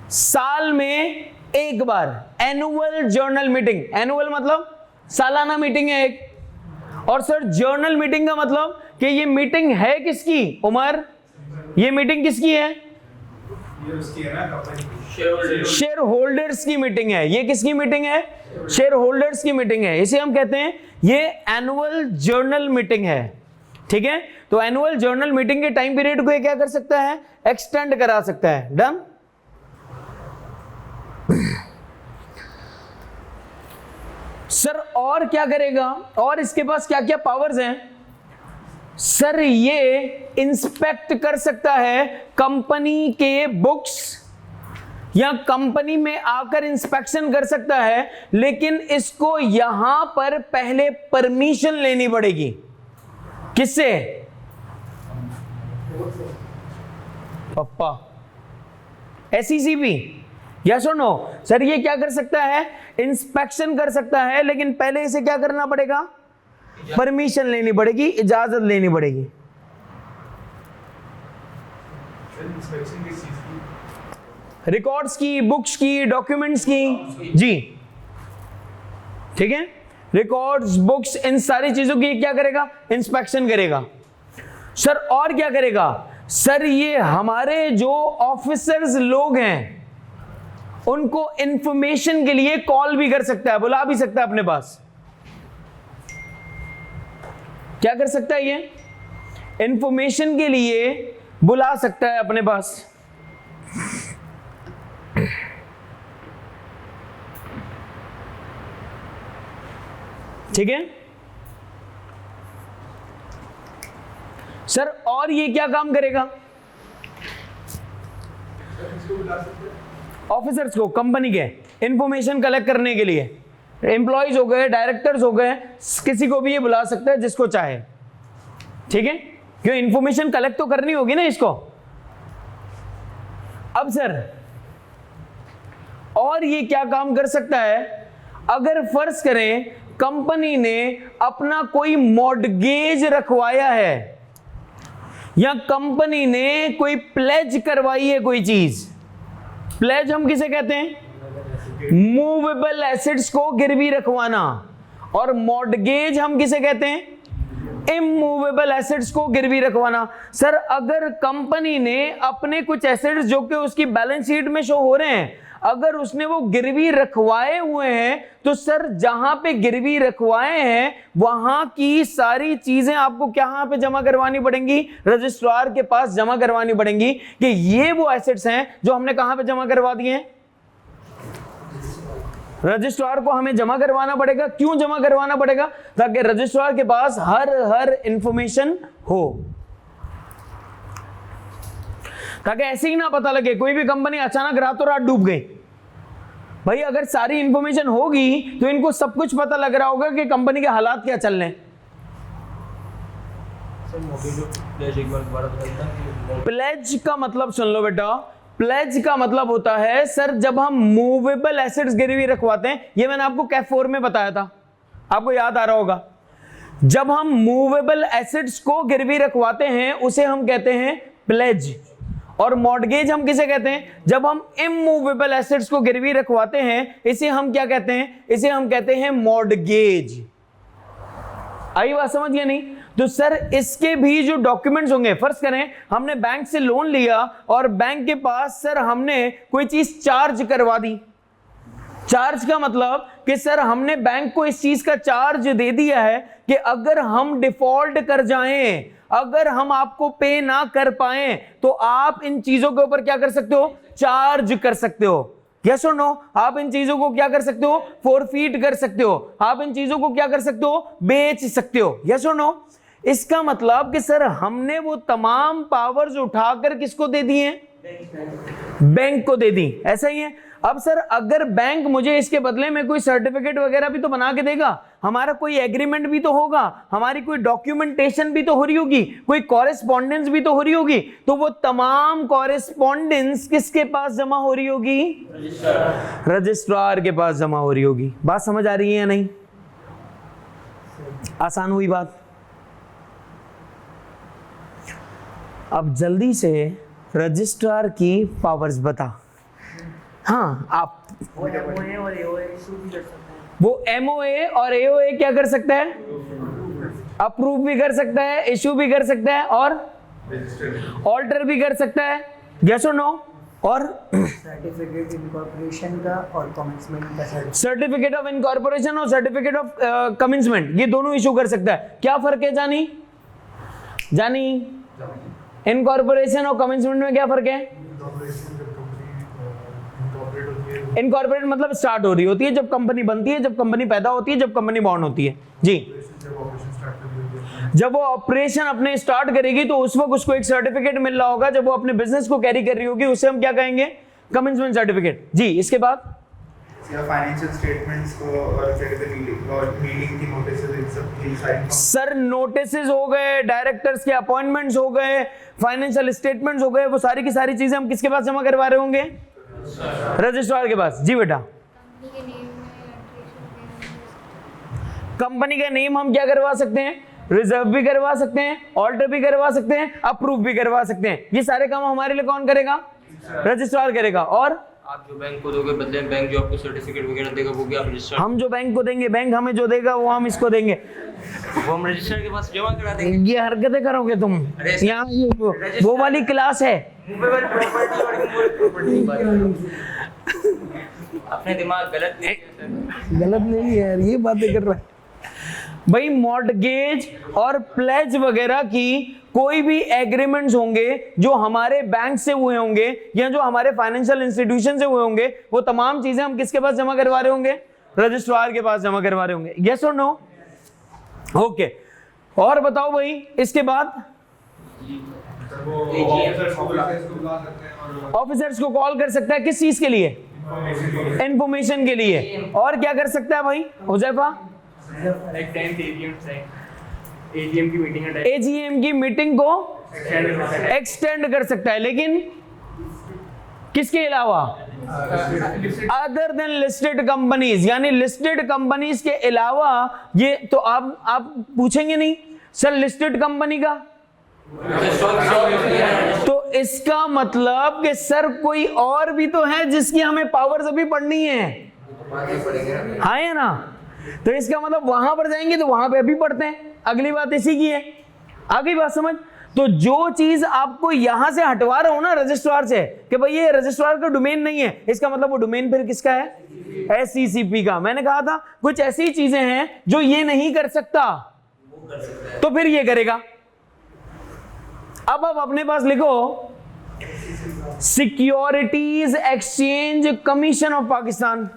साल में एक बार, एनुअल जर्नल मीटिंग, एनुअल मतलब सालाना मीटिंग है एक, और सर जर्नल मीटिंग का मतलब कि ये मीटिंग है किसकी, उमर ये मीटिंग किसकी है, ये उसकी है ना कंपनी की, शेयर होल्डर्स की मीटिंग है। ये किसकी मीटिंग है, शेयर होल्डर्स की मीटिंग है, इसे हम कहते हैं ये एनुअल जर्नल मीटिंग है। ठीक है, तो एनुअल जर्नल मीटिंग के टाइम पीरियड को ये क्या कर सकता है, एक्सटेंड करा सकता है। डन। सर और क्या करेगा, और इसके पास क्या क्या पावर्स हैं, सर ये इंस्पेक्ट कर सकता है कंपनी के बुक्स, या कंपनी में आकर इंस्पेक्शन कर सकता है, लेकिन इसको यहां पर पहले परमिशन लेनी पड़ेगी। किससे, पप्पा, एसईसीपी, यस और नो। सर ये क्या कर सकता है, इंस्पेक्शन कर सकता है, लेकिन पहले इसे क्या करना पड़ेगा, परमिशन लेनी पड़ेगी, इजाजत लेनी पड़ेगी। इंस्पेक्शन किस चीज की, रिकॉर्ड्स की, बुक्स की, डॉक्यूमेंट्स की, जी ठीक है, रिकॉर्ड्स, बुक्स, इन सारी चीजों की क्या करेगा, इंस्पेक्शन करेगा। सर और क्या करेगा, सर ये हमारे जो ऑफिसर्स लोग हैं उनको इंफॉर्मेशन के लिए कॉल भी कर सकता है, बुला भी सकता है अपने पास। क्या कर सकता है, ये इंफॉर्मेशन के लिए बुला सकता है अपने पास। ठीक है सर, और ये क्या काम करेगा, ऑफिसर्स को, कंपनी के इंफॉर्मेशन कलेक्ट करने के लिए, एम्प्लॉयज हो गए, डायरेक्टर्स हो गए, किसी को भी ये बुला सकता है जिसको चाहे। ठीक है, क्यों, इंफॉर्मेशन कलेक्ट तो करनी होगी ना इसको। अब सर और ये क्या काम कर सकता है, अगर फर्ज करें कंपनी ने अपना कोई मॉर्टगेज रखवाया है, या कंपनी ने कोई प्लेज करवाई है कोई चीज, प्लेज हम किसे कहते हैं, मूवेबल एसेट्स को गिरवी रखवाना, और मॉर्टगेज हम किसे कहते हैं, इमूवेबल एसेट्स को गिरवी रखवाना। सर अगर कंपनी ने अपने कुछ एसेट्स जो कि उसकी बैलेंस शीट में शो हो रहे हैं, अगर उसने वो गिरवी रखवाए हुए हैं, तो सर जहां पे गिरवी रखवाए हैं वहां की सारी चीजें आपको कहां पे जमा करवानी पड़ेंगी, रजिस्ट्रार के पास जमा करवानी पड़ेंगी कि ये वो एसेट्स हैं जो हमने कहां पे जमा करवा दिए हैं, रजिस्ट्रार को हमें जमा करवाना पड़ेगा। क्यों जमा करवाना पड़ेगा, ताकि रजिस्ट्रार के पास हर इंफॉर्मेशन हो, ताकि ऐसे ही ना पता लगे कोई भी कंपनी अचानक रातों रात डूब गई। भाई अगर सारी इंफॉर्मेशन होगी तो इनको सब कुछ पता लग रहा होगा कि कंपनी के हालात क्या चल रहे हैं। प्लेज का मतलब सुन लो बेटा, प्लेज का मतलब होता है सर जब हम मूवेबल एसेट्स गिरवी रखवाते हैं, ये मैंने आपको कैफ 4 में बताया था, आपको याद आ रहा होगा। जब हम मूवेबल एसेट्स को गिरवी रखवाते हैं उसे हम कहते हैं प्लेज, और मॉर्टगेज हम किसे कहते हैं, जब हम इमूवेबल एसेट्स को गिरवी रखवाते हैं इसे हम क्या कहते हैं, इसे हम कहते हैं मॉर्टगेज। आई बात समझ गया नहीं? तो सर इसके भी जो डॉक्यूमेंट्स होंगे, फर्ज करें हमने बैंक से लोन लिया और बैंक के पास सर हमने कोई चीज चार्ज करवा दी। चार्ज का मतलब कि सर हमने बैंक को इस चीज का चार्ज दे दिया है कि अगर हम डिफॉल्ट कर जाएं, अगर हम आपको पे ना कर पाएं, तो आप इन चीजों के ऊपर क्या कर सकते हो, चार्ज कर सकते हो। यस और नो? आप इन चीजों को क्या कर सकते हो, फोरफीट कर सकते हो। आप इन चीजों को क्या कर सकते हो, बेच सकते हो। यस और नो? इसका मतलब कि सर हमने वो तमाम पावर्स उठाकर किसको दे दी हैं? बैंक को दे दी। ऐसा ही है। अब सर अगर बैंक मुझे इसके बदले में कोई सर्टिफिकेट वगैरह भी तो बना के देगा, हमारा कोई एग्रीमेंट भी तो होगा, हमारी कोई डॉक्यूमेंटेशन भी तो हो रही होगी, कोई कॉरेस्पॉन्डेंस भी तो हो रही होगी, तो वो तमाम कॉरेस्पॉन्डेंस किसके पास जमा हो रही होगी? रजिस्ट्रार के पास जमा हो रही होगी। बात समझ आ रही है या नहीं? आसान हुई बात। अब जल्दी से रजिस्ट्रार की पावर्स बता। हाँ, आप वो MOA और AOA इशू भी कर सकते हैं। वो MOA और AOA क्या कर सकता है? अप्रूव भी कर सकता है, इशू भी कर सकता है और ऑल्टर भी कर सकता है। यस और नो? और सर्टिफिकेट इनकॉर्पोरेशन का और कमेंसमेंट का सर्टिफिकेट ऑफ इनकॉर्पोरेशन और सर्टिफिकेट ऑफ कमेंसमेंट, ये दोनों इशू कर सकता है। क्या फर्क है जानी? जानी, इनकॉर्पोरेशन और कमेंसमेंट में क्या फर्क है? इनकॉर्पोरेट मतलब स्टार्ट हो रही होती है, जब कंपनी बनती है, जब कंपनी पैदा होती है, जब कंपनी बॉर्न होती है। जी, जब वो ऑपरेशन अपने स्टार्ट करेगी तो उस वक्त उसको एक सर्टिफिकेट मिल रहा होगा, जब वो अपने बिजनेस को कैरी कर रही होगी, उसे हम क्या कहेंगे? Commencement certificate. जी, इसके बाद फाइनेंशियल स्टेटमेंट्स को और क्या कहते हैं और मीटिंग की नोटिसेस, इन सब की सारी सर नोटिसेस हो गए, डायरेक्टर्स के अपॉइंटमेंट्स हो गए, फाइनेंशियल स्टेटमेंट्स हो गए, वो सारी की सारी चीजें हम किसके पास जमा करवा रहे होंगे? रजिस्ट्रार के पास। जी बेटा, कंपनी का नेम हम क्या करवा सकते हैं? रिजर्व भी करवा सकते हैं, ऑल्टर भी करवा सकते हैं, अप्रूव भी करवा सकते हैं। ये सारे काम हमारे लिए कौन करेगा? रजिस्ट्रार करेगा। और आप जो बैंक को दोगे बदले में बैंक जो आपको सर्टिफिकेट वगैरह देगा वो भी आप रजिस्टर, हम जो बैंक को देंगे, बैंक हमें जो देगा वो हम इसको देंगे, वो हम रजिस्टर के पास जमा करा देंगे। ये हरकतें करोगे तुम यहाँ? ये वो वाली क्लास है। अपने दिमाग गलत नहीं है यार, ये बातें कर रहा है भाई। मॉर्टगेज और प्लेज वगैरह की कोई भी एग्रीमेंट्स होंगे जो हमारे बैंक से हुए होंगे या जो हमारे फाइनेंशियल इंस्टीट्यूशन से हुए होंगे, वो तमाम चीजें हम किसके पास जमा करवा रहे होंगे? रजिस्ट्रार के पास जमा करवा रहे होंगे। यस और नो? ओके। और बताओ भाई, इसके बाद ऑफिसर्स को कॉल कर सकता है किस चीज के लिए? इंफॉर्मेशन के लिए। और क्या कर सकता है भाई हुजैफा? AGM की मीटिंग है, AGM की मीटिंग को एक्सटेंड कर सकता है, लेकिन किसके अलावा? अदर देन लिस्टेड कंपनीज, यानी लिस्टेड कंपनीज के अलावा। ये तो आप पूछेंगे नहीं सर लिस्टेड कंपनी का, तो इसका मतलब कि सर कोई और भी तो है जिसकी हमें पावर्स अभी पढ़नी है। हाँ है ना? तो इसका मतलब वहां पर जाएंगे तो वहां पे अभी पढ़ते हैं। अगली बात इसी की है। आगे बात समझ? तो जो चीज आपको यहां से हटवा रहा हूं ना रजिस्ट्रार से, कि भाई ये रजिस्ट्रार का डोमेन नहीं है, इसका मतलब वो डोमेन फिर किसका है? SECP का। मैंने कहा था कुछ ऐसी चीजें हैं जो ये नहीं कर सकता, तो फिर ये करेगा। अब अपने पास लिखो securities exchange commission of Pakistan.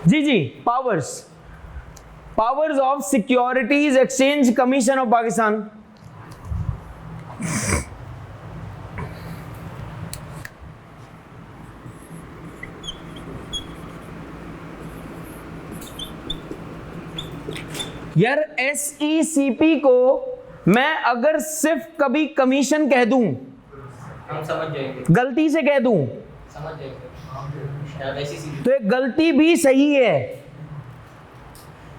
जी, powers of securities exchange commission of Pakistan. यार SECP को मैं अगर सिर्फ कभी कमीशन कह दूं, हम समझ जाएंगे, गलती से कह दूं, समझ जाएंगे, तो एक गलती भी सही है।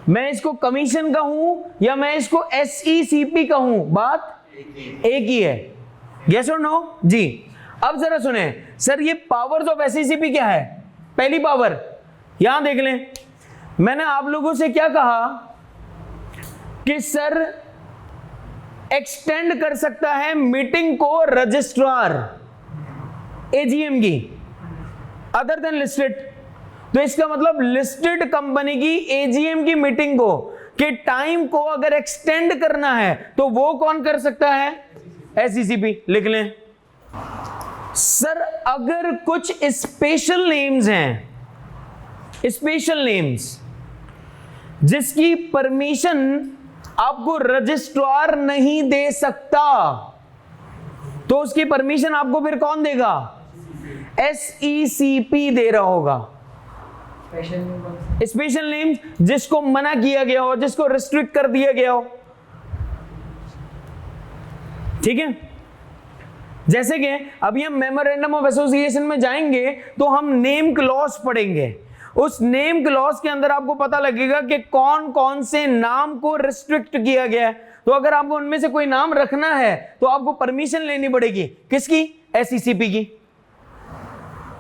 मैं इसको कमीशन कहूं या मैं इसको SECP कहूं, बात एक ही है। यस और नो? जी। अब जरा सुने सर, ये पावर्स ऑफ SECP क्या है? पहली पावर यहां देख लें। मैंने आप लोगों से क्या कहा कि सर एक्सटेंड कर सकता है मीटिंग को रजिस्ट्रार AGM की, अदर देन लिस्टेड। तो इसका मतलब लिस्टेड कंपनी की AGM की मीटिंग को के टाइम को अगर एक्सटेंड करना है तो वो कौन कर सकता है? SECP। लिख लें सर, अगर कुछ स्पेशल नेम्स हैं, स्पेशल नेम्स जिसकी परमिशन आपको रजिस्ट्रार नहीं दे सकता, तो उसकी परमिशन आपको फिर कौन देगा? SECP दे रहा होगा। स्पेशल नेम जिसको मना किया गया हो, जिसको रिस्ट्रिक्ट कर दिया गया हो, ठीक है। जैसे कि अभी हम मेमोरेंडम ऑफ एसोसिएशन में जाएंगे तो हम नेम क्लॉज पढ़ेंगे। उस नेम क्लॉज के अंदर आपको पता लगेगा कि कौन कौन से नाम को रिस्ट्रिक्ट किया गया है। तो अगर आपको उनमें से कोई नाम रखना है तो आपको परमिशन लेनी पड़ेगी, किसकी? SECP की,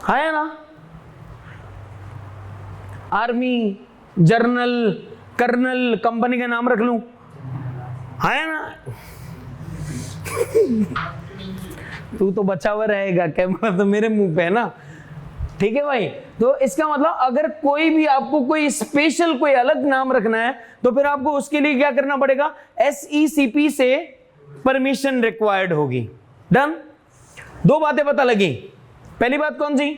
है ना। आर्मी, जर्नल, कर्नल, कंपनी का नाम रख लूं, है ना। तू तो बचा हुआ रहेगा, कैमरा तो मेरे मुंह पे है ना, ठीक है भाई। तो इसका मतलब अगर कोई भी आपको कोई स्पेशल कोई अलग नाम रखना है तो फिर आपको उसके लिए क्या करना पड़ेगा? SECP से परमिशन रिक्वायर्ड होगी। डन। दो बातें पता लगी। पहली बात कौन सी?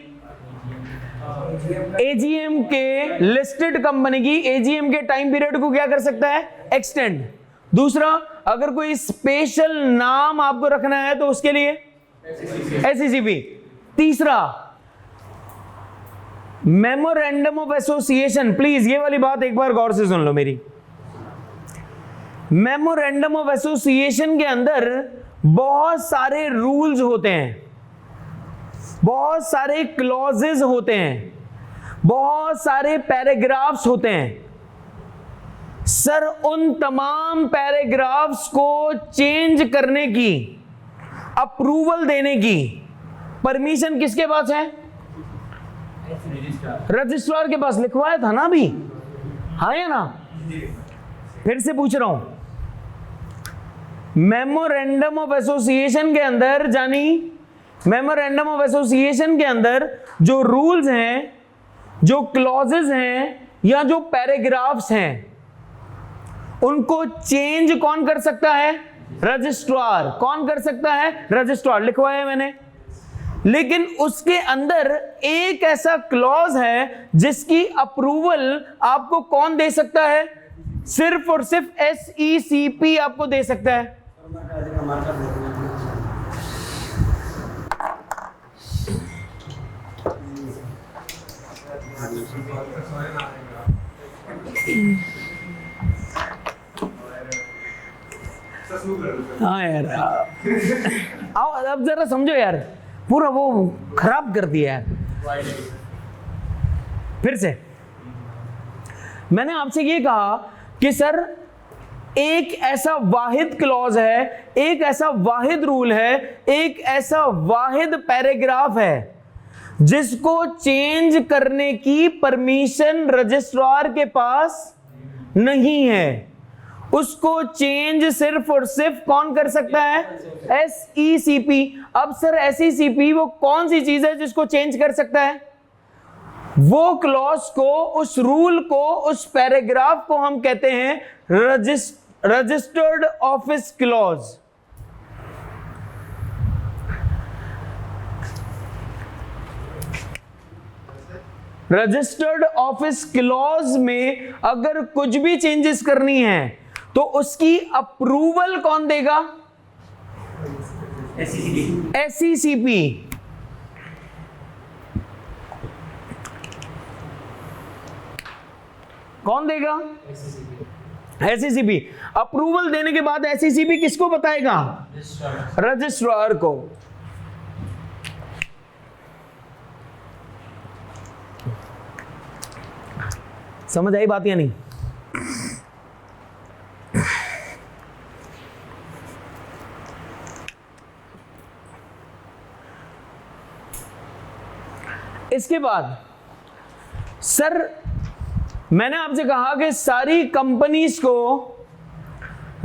AGM के लिस्टेड कंपनी की AGM के टाइम पीरियड को क्या कर सकता है? एक्सटेंड। दूसरा, अगर कोई स्पेशल नाम आपको रखना है तो उसके लिए SECP। तीसरा, मेमोरेंडम ऑफ एसोसिएशन, प्लीज ये वाली बात एक बार गौर से सुन लो मेरी। मेमोरेंडम ऑफ एसोसिएशन के अंदर बहुत सारे रूल्स होते हैं, बहुत सारे क्लॉजेस होते हैं, बहुत सारे पैराग्राफ्स होते हैं। सर उन तमाम पैराग्राफ्स को चेंज करने की, अप्रूवल देने की परमिशन किसके पास है? रजिस्ट्रार के पास। लिखवाया था ना अभी, हाँ या ना? फिर से पूछ रहा हूं, मेमोरेंडम ऑफ एसोसिएशन के अंदर, जानी मेमोरेंडम ऑफ एसोसिएशन के अंदर जो रूल्स हैं, जो क्लॉजेस हैं या जो पैराग्राफ्स हैं, उनको चेंज कौन कर सकता है? रजिस्ट्रार। कौन कर सकता है? रजिस्ट्रार। लिखवाया मैंने। लेकिन उसके अंदर एक ऐसा क्लॉज है जिसकी अप्रूवल आपको कौन दे सकता है? सिर्फ और सिर्फ SECP आपको दे सकता है। हाँ यार, आओ अब जरा समझो यार, पूरा वो खराब कर दिया यार। फिर से मैंने आपसे ये कहा कि सर एक ऐसा वाहिद क्लॉज है, एक ऐसा वाहिद रूल है, एक ऐसा वाहिद पैराग्राफ है जिसको चेंज करने की परमिशन रजिस्ट्रार के पास नहीं है। उसको चेंज सिर्फ और सिर्फ कौन कर सकता है? SECP। अब सर SECP वो कौन सी चीज है जिसको चेंज कर सकता है? वो क्लॉज को, उस रूल को, उस पैराग्राफ को हम कहते हैं registered office clause. Registered office clause में अगर कुछ भी चेंजेस करनी है तो उसकी अप्रूवल कौन देगा? SECP। कौन देगा? SECP। अप्रूवल देने के बाद SECP किसको बताएगा? रजिस्ट्रार को। समझ आई बात या नहीं? इसके बाद सर मैंने आपसे कहा कि सारी कंपनीज को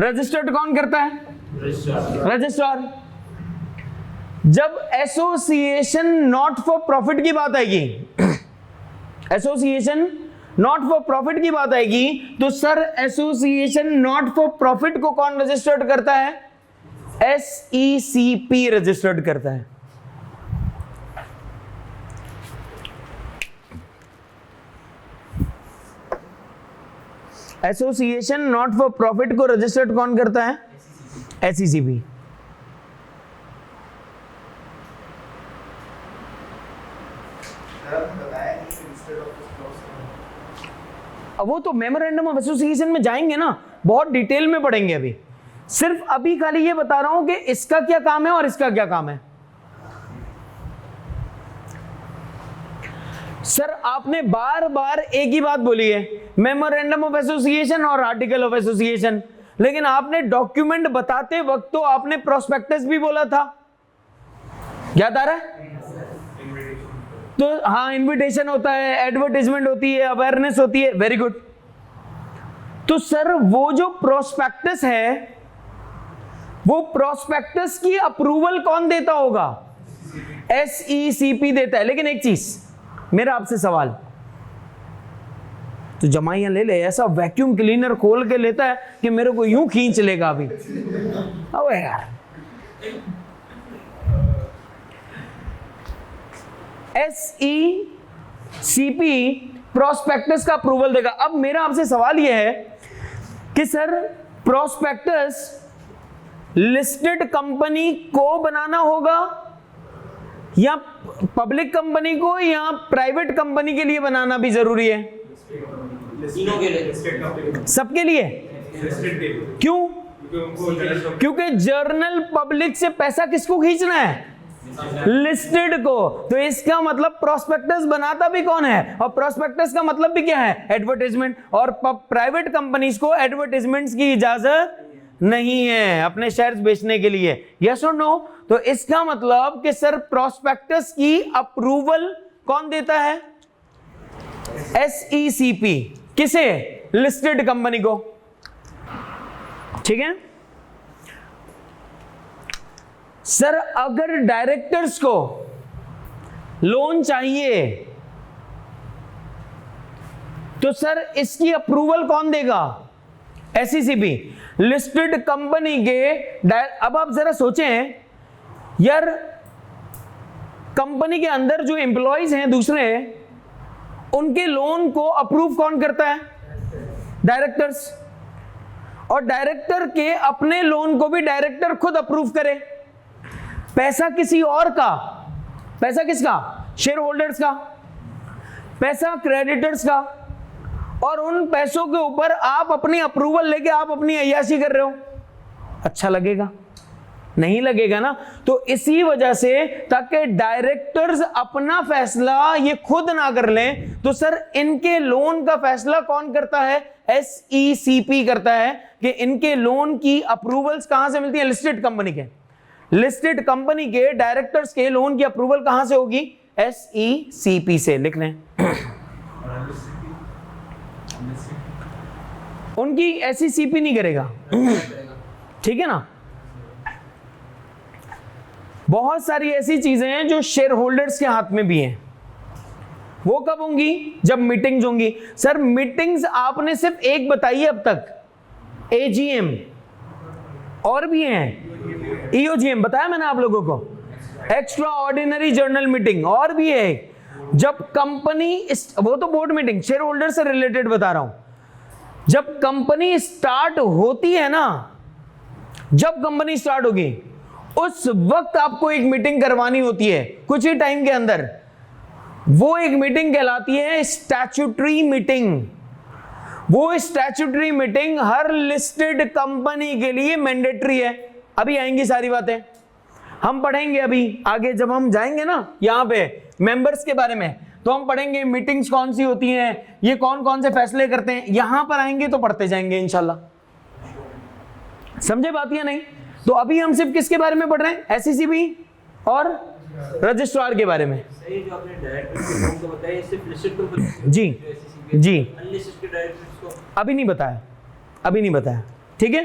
रजिस्टर्ड कौन करता है? रजिस्ट्रार। जब एसोसिएशन नॉट फॉर प्रॉफिट की बात आएगी, एसोसिएशन नॉट फॉर प्रॉफिट की बात आएगी तो sir association not for profit को कौन रजिस्टर्ड करता है? SECP रजिस्टर्ड करता है। एसोसिएशन नॉट फॉर प्रॉफिट को रजिस्टर्ड कौन करता है? SECP। अब वो तो मेमोरेंडम ऑफ एसोसिएशन में जाएंगे ना, बहुत डिटेल में पढ़ेंगे। अभी सिर्फ अभी खाली ये बता रहा हूं कि इसका क्या काम है और इसका क्या काम है। सर आपने बार बार एक ही बात बोली है, मेमोरेंडम ऑफ एसोसिएशन और आर्टिकल ऑफ एसोसिएशन, लेकिन आपने डॉक्यूमेंट बताते वक्त तो आपने प्रोस्पेक्टस भी बोला था, याद आ रहा है? तो हाँ, इनविटेशन होता है, एडवर्टाइजमेंट होती है, अवेयरनेस होती है, वेरी गुड। तो सर वो जो प्रोस्पेक्टस है, वो प्रोस्पेक्टस की अप्रूवल कौन देता होगा? SECP देता है। लेकिन एक चीज मेरा आपसे सवाल, तो जमाइयां ले ले, ऐसा वैक्यूम क्लीनर खोल के लेता है कि मेरे को यूं खींच लेगा अभी। अब यार SECP प्रोस्पेक्टस का अप्रूवल देगा। अब मेरा आपसे सवाल यह है कि सर प्रोस्पेक्टस लिस्टेड कंपनी को बनाना होगा या पब्लिक कंपनी को या प्राइवेट कंपनी के लिए बनाना भी जरूरी है? तीनों के लिए, सबके लिए। क्यों? क्योंकि जर्नल पब्लिक से पैसा किसको खींचना है? लिस्टेड को। तो इसका मतलब प्रोस्पेक्टस बनाता भी कौन है? और प्रोस्पेक्टस का मतलब भी क्या है? एडवर्टाइजमेंट। और प्राइवेट कंपनीज को एडवर्टाइजमेंट्स की इजाजत नहीं है अपने शेयर्स बेचने के लिए। यस और नो? तो इसका मतलब कि सर प्रोस्पेक्टस की अप्रूवल कौन देता है? SECP। किसे? लिस्टेड कंपनी को। ठीक है सर, अगर डायरेक्टर्स को लोन चाहिए तो सर इसकी अप्रूवल कौन देगा? SECP। लिस्टेड कंपनी के अब आप जरा सोचें यार, कंपनी के अंदर जो एम्प्लॉइज हैं दूसरे, उनके लोन को अप्रूव कौन करता है? डायरेक्टर्स। और डायरेक्टर के अपने लोन को भी डायरेक्टर खुद अप्रूव करे। पैसा किसी और का, पैसा किसका? शेयर होल्डर्स का, पैसा क्रेडिटर्स का, और उन पैसों के ऊपर आप अपनी अप्रूवल लेके आप अपनी अय्याशी कर रहे हो। अच्छा लगेगा? नहीं लगेगा ना। तो इसी वजह से, ताकि डायरेक्टर्स अपना फैसला ये खुद ना कर लें, तो सर इनके लोन का फैसला कौन करता है? SECP करता है कि इनके लोन की अप्रूवल्स कहां से मिलती है? लिस्टेड कंपनी के। लिस्टेड कंपनी के डायरेक्टर्स के लोन की अप्रूवल कहां से होगी? SECP से। लिख लें। उनकी SECP नहीं करेगा। ठीक है ना? बहुत सारी ऐसी चीजें हैं जो शेयर होल्डर्स के हाथ में भी हैं। वो कब होंगी? जब मीटिंग्स होंगी। सर मीटिंग्स आपने सिर्फ एक बताई है अब तक, AGM, और भी हैं, EOGM बताया मैंने आप लोगों को, एक्स्ट्रा ऑर्डिनरी जर्नल मीटिंग, और भी है। जब कंपनी, वो तो बोर्ड मीटिंग, शेयर होल्डर से रिलेटेड बता रहा हूं। जब कंपनी स्टार्ट होती है ना, जब कंपनी स्टार्ट होगी उस वक्त आपको एक मीटिंग करवानी होती है कुछ ही टाइम के अंदर। वो एक मीटिंग कहलाती है स्टैट्यूटरी मीटिंग। वो स्टैट्यूटरी मीटिंग हर लिस्टेड कंपनी के लिए मैंडेटरी है। अभी आएंगी सारी बातें, हम पढ़ेंगे अभी आगे जब हम जाएंगे ना यहां पे मेंबर्स के बारे में, तो हम पढ़ेंगे मीटिंग्स कौन सी होती हैं, ये कौन कौन से फैसले करते हैं। यहां पर आएंगे तो पढ़ते जाएंगे इंशाल्लाह। समझे बात या नहीं? तो अभी हम सिर्फ किसके बारे में पढ़ रहे हैं? SECP और रजिस्ट्रार के बारे में। सही, जो आपने डायरेक्टर के नाम को बताया, सिर्फ लिस्टेड कंपनी जी जी, अनलिस्टेड के डायरेक्टर्स को अभी नहीं बताया, अभी नहीं बताया। ठीक है,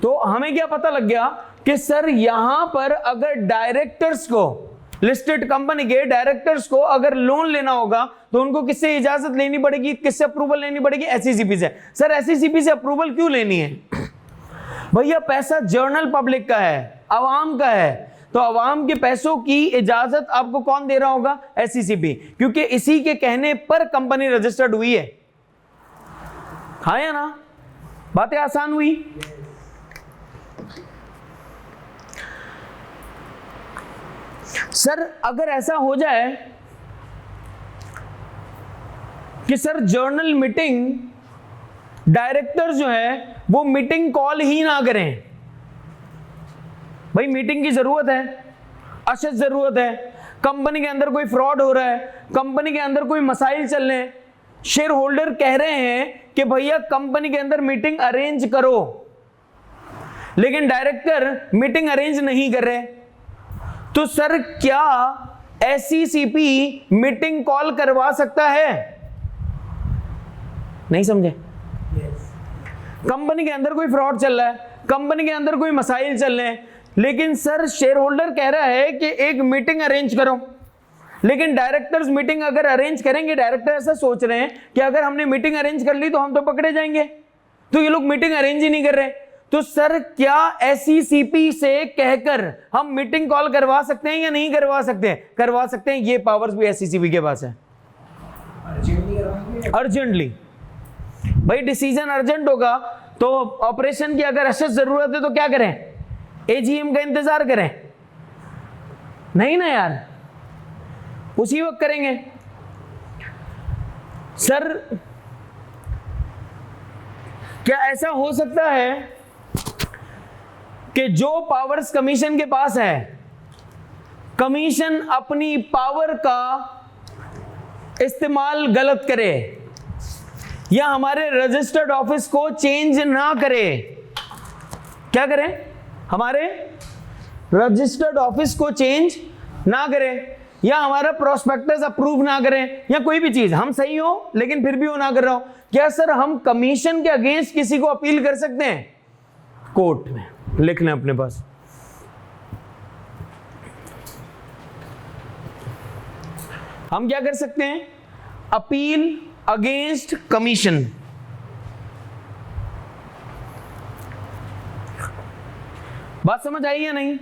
तो हमें क्या पता लग गया कि सर यहां पर अगर डायरेक्टर्स को, लिस्टेड कंपनी के डायरेक्टर्स को अगर लोन लेना होगा तो उनको किससे इजाजत लेनी पड़ेगी, किससे अप्रूवल लेनी पड़ेगी? SECP से। सर SECP से अप्रूवल क्यों लेनी है? भैया पैसा जर्नल पब्लिक का है, अवाम का है, तो अवाम के पैसों की इजाजत आपको कौन दे रहा होगा? SECP, क्योंकि इसी के कहने पर कंपनी रजिस्टर्ड हुई है। हाँ या ना? बातें आसान हुई? सर अगर ऐसा हो जाए कि सर जर्नल मीटिंग डायरेक्टर जो है वो मीटिंग कॉल ही ना करें, भाई मीटिंग की जरूरत है, अशद जरूरत है, कंपनी के अंदर कोई फ्रॉड हो रहा है, कंपनी के अंदर कोई मसाइल चल रहे हैं, शेयर होल्डर कह रहे हैं कि भैया कंपनी के अंदर मीटिंग अरेंज करो, लेकिन डायरेक्टर मीटिंग अरेंज नहीं कर रहे, तो सर क्या एसईसीपी मीटिंग कॉल करवा सकता है? नहीं समझे? कंपनी के अंदर कोई फ्रॉड चल रहा है, कंपनी के अंदर कोई मसाइल चल रहे हैं, लेकिन सर शेयर होल्डर कह रहा है कि एक मीटिंग अरेंज करो, लेकिन डायरेक्टर्स मीटिंग अगर अरेंज करेंगे, डायरेक्टर ऐसा सोच रहे हैं कि अगर हमने मीटिंग अरेंज कर ली तो हम तो पकड़े जाएंगे, तो ये लोग मीटिंग अरेंज ही नहीं कर रहे, तो सर क्या एसईसीपी से कहकर हम मीटिंग कॉल करवा सकते हैं या नहीं करवा सकते? करवा सकते हैं, ये पावर्स भी एसईसीपी के पास है। अर्जेंटली भाई डिसीजन अर्जेंट होगा तो ऑपरेशन की अगर अशद जरूरत है तो क्या करें? एजीएम का इंतजार करें? नहीं ना यार, उसी वक्त करेंगे। सर क्या ऐसा हो सकता है कि जो पावर्स कमीशन के पास है, कमीशन अपनी पावर का इस्तेमाल गलत करे या हमारे रजिस्टर्ड ऑफिस को चेंज ना करे? क्या करें? हमारे रजिस्टर्ड ऑफिस को चेंज ना करें या हमारा प्रोस्पेक्टस अप्रूव ना करें या कोई भी चीज, हम सही हो लेकिन फिर भी वो ना कर रहा हो, क्या सर हम कमीशन के अगेंस्ट किसी को अपील कर सकते हैं? कोर्ट में लिख लें अपने पास, हम क्या कर सकते हैं? Appeal against commission. बात समझ आई या नहीं?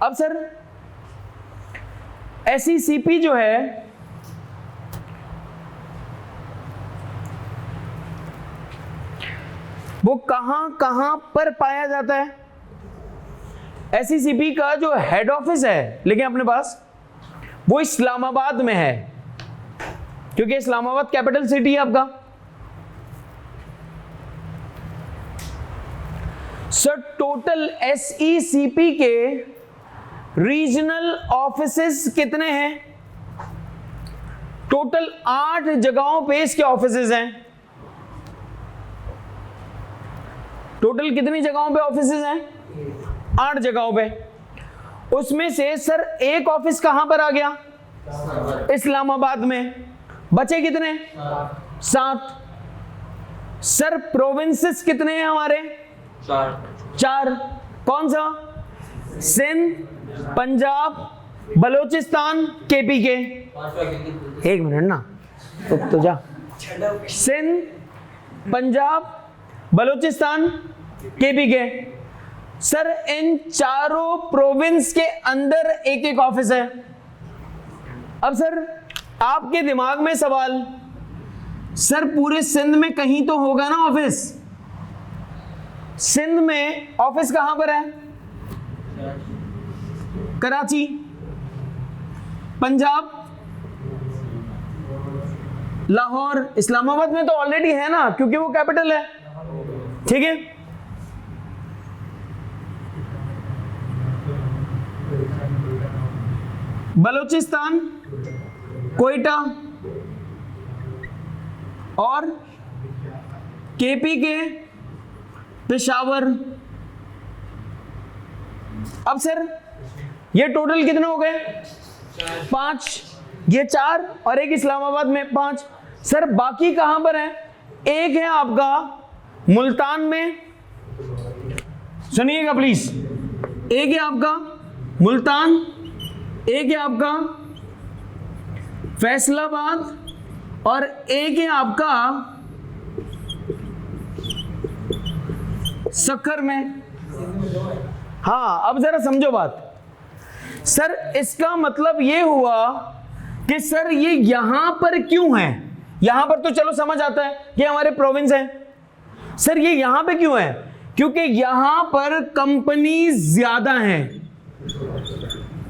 अब सर एसईसीपी जो है वो कहां कहां पर पाया जाता है? एसईसीपी का जो हेड ऑफिस है लेकिन अपने पास वो इस्लामाबाद में है, क्योंकि इस्लामाबाद कैपिटल सिटी है आपका। सर टोटल एसईसीपी के रीजनल ऑफिसेस कितने हैं? टोटल 8 जगहों पे इसके ऑफिसेस हैं। टोटल कितनी जगहों पे ऑफिसेस हैं? 8 जगहों पे। उसमें से सर एक ऑफिस कहां पर आ गया? इस्लामाबाद में। बचे कितने? 7। सर प्रोविंसेस कितने हैं हमारे? 4। कौन सा? सिंध, पंजाब, बलोचिस्तान, केपी के। एक मिनट ना, तो जा। सिंध, पंजाब, बलोचिस्तान, केपी के। सर इन चारों प्रोविंस के अंदर एक एक ऑफिस है। अब सर आपके दिमाग में सवाल, सर पूरे सिंध में कहीं तो होगा ना ऑफिस? सिंध में ऑफिस कहां पर है? कराची। पंजाब, लाहौर। इस्लामाबाद में तो ऑलरेडी है ना, क्योंकि वो कैपिटल है। ठीक है। बलूचिस्तान, कोयटा और केपी के पेशावर। अब सर ये टोटल कितने हो गए? 5। ये 4 और एक इस्लामाबाद में 5। सर बाकी कहां पर है? एक है आपका मुल्तान में, सुनिएगा प्लीज, एक है आपका मुल्तान, एक है आपका फैसलाबाद और एक है आपका सक्खर में। हाँ अब जरा समझो बात। सर इसका मतलब ये हुआ कि सर ये यहां पर क्यों है? यहां पर तो चलो समझ आता है कि हमारे प्रोविंस है। सर ये यहां पे क्यों है? क्योंकि यहां पर कंपनी ज्यादा हैं।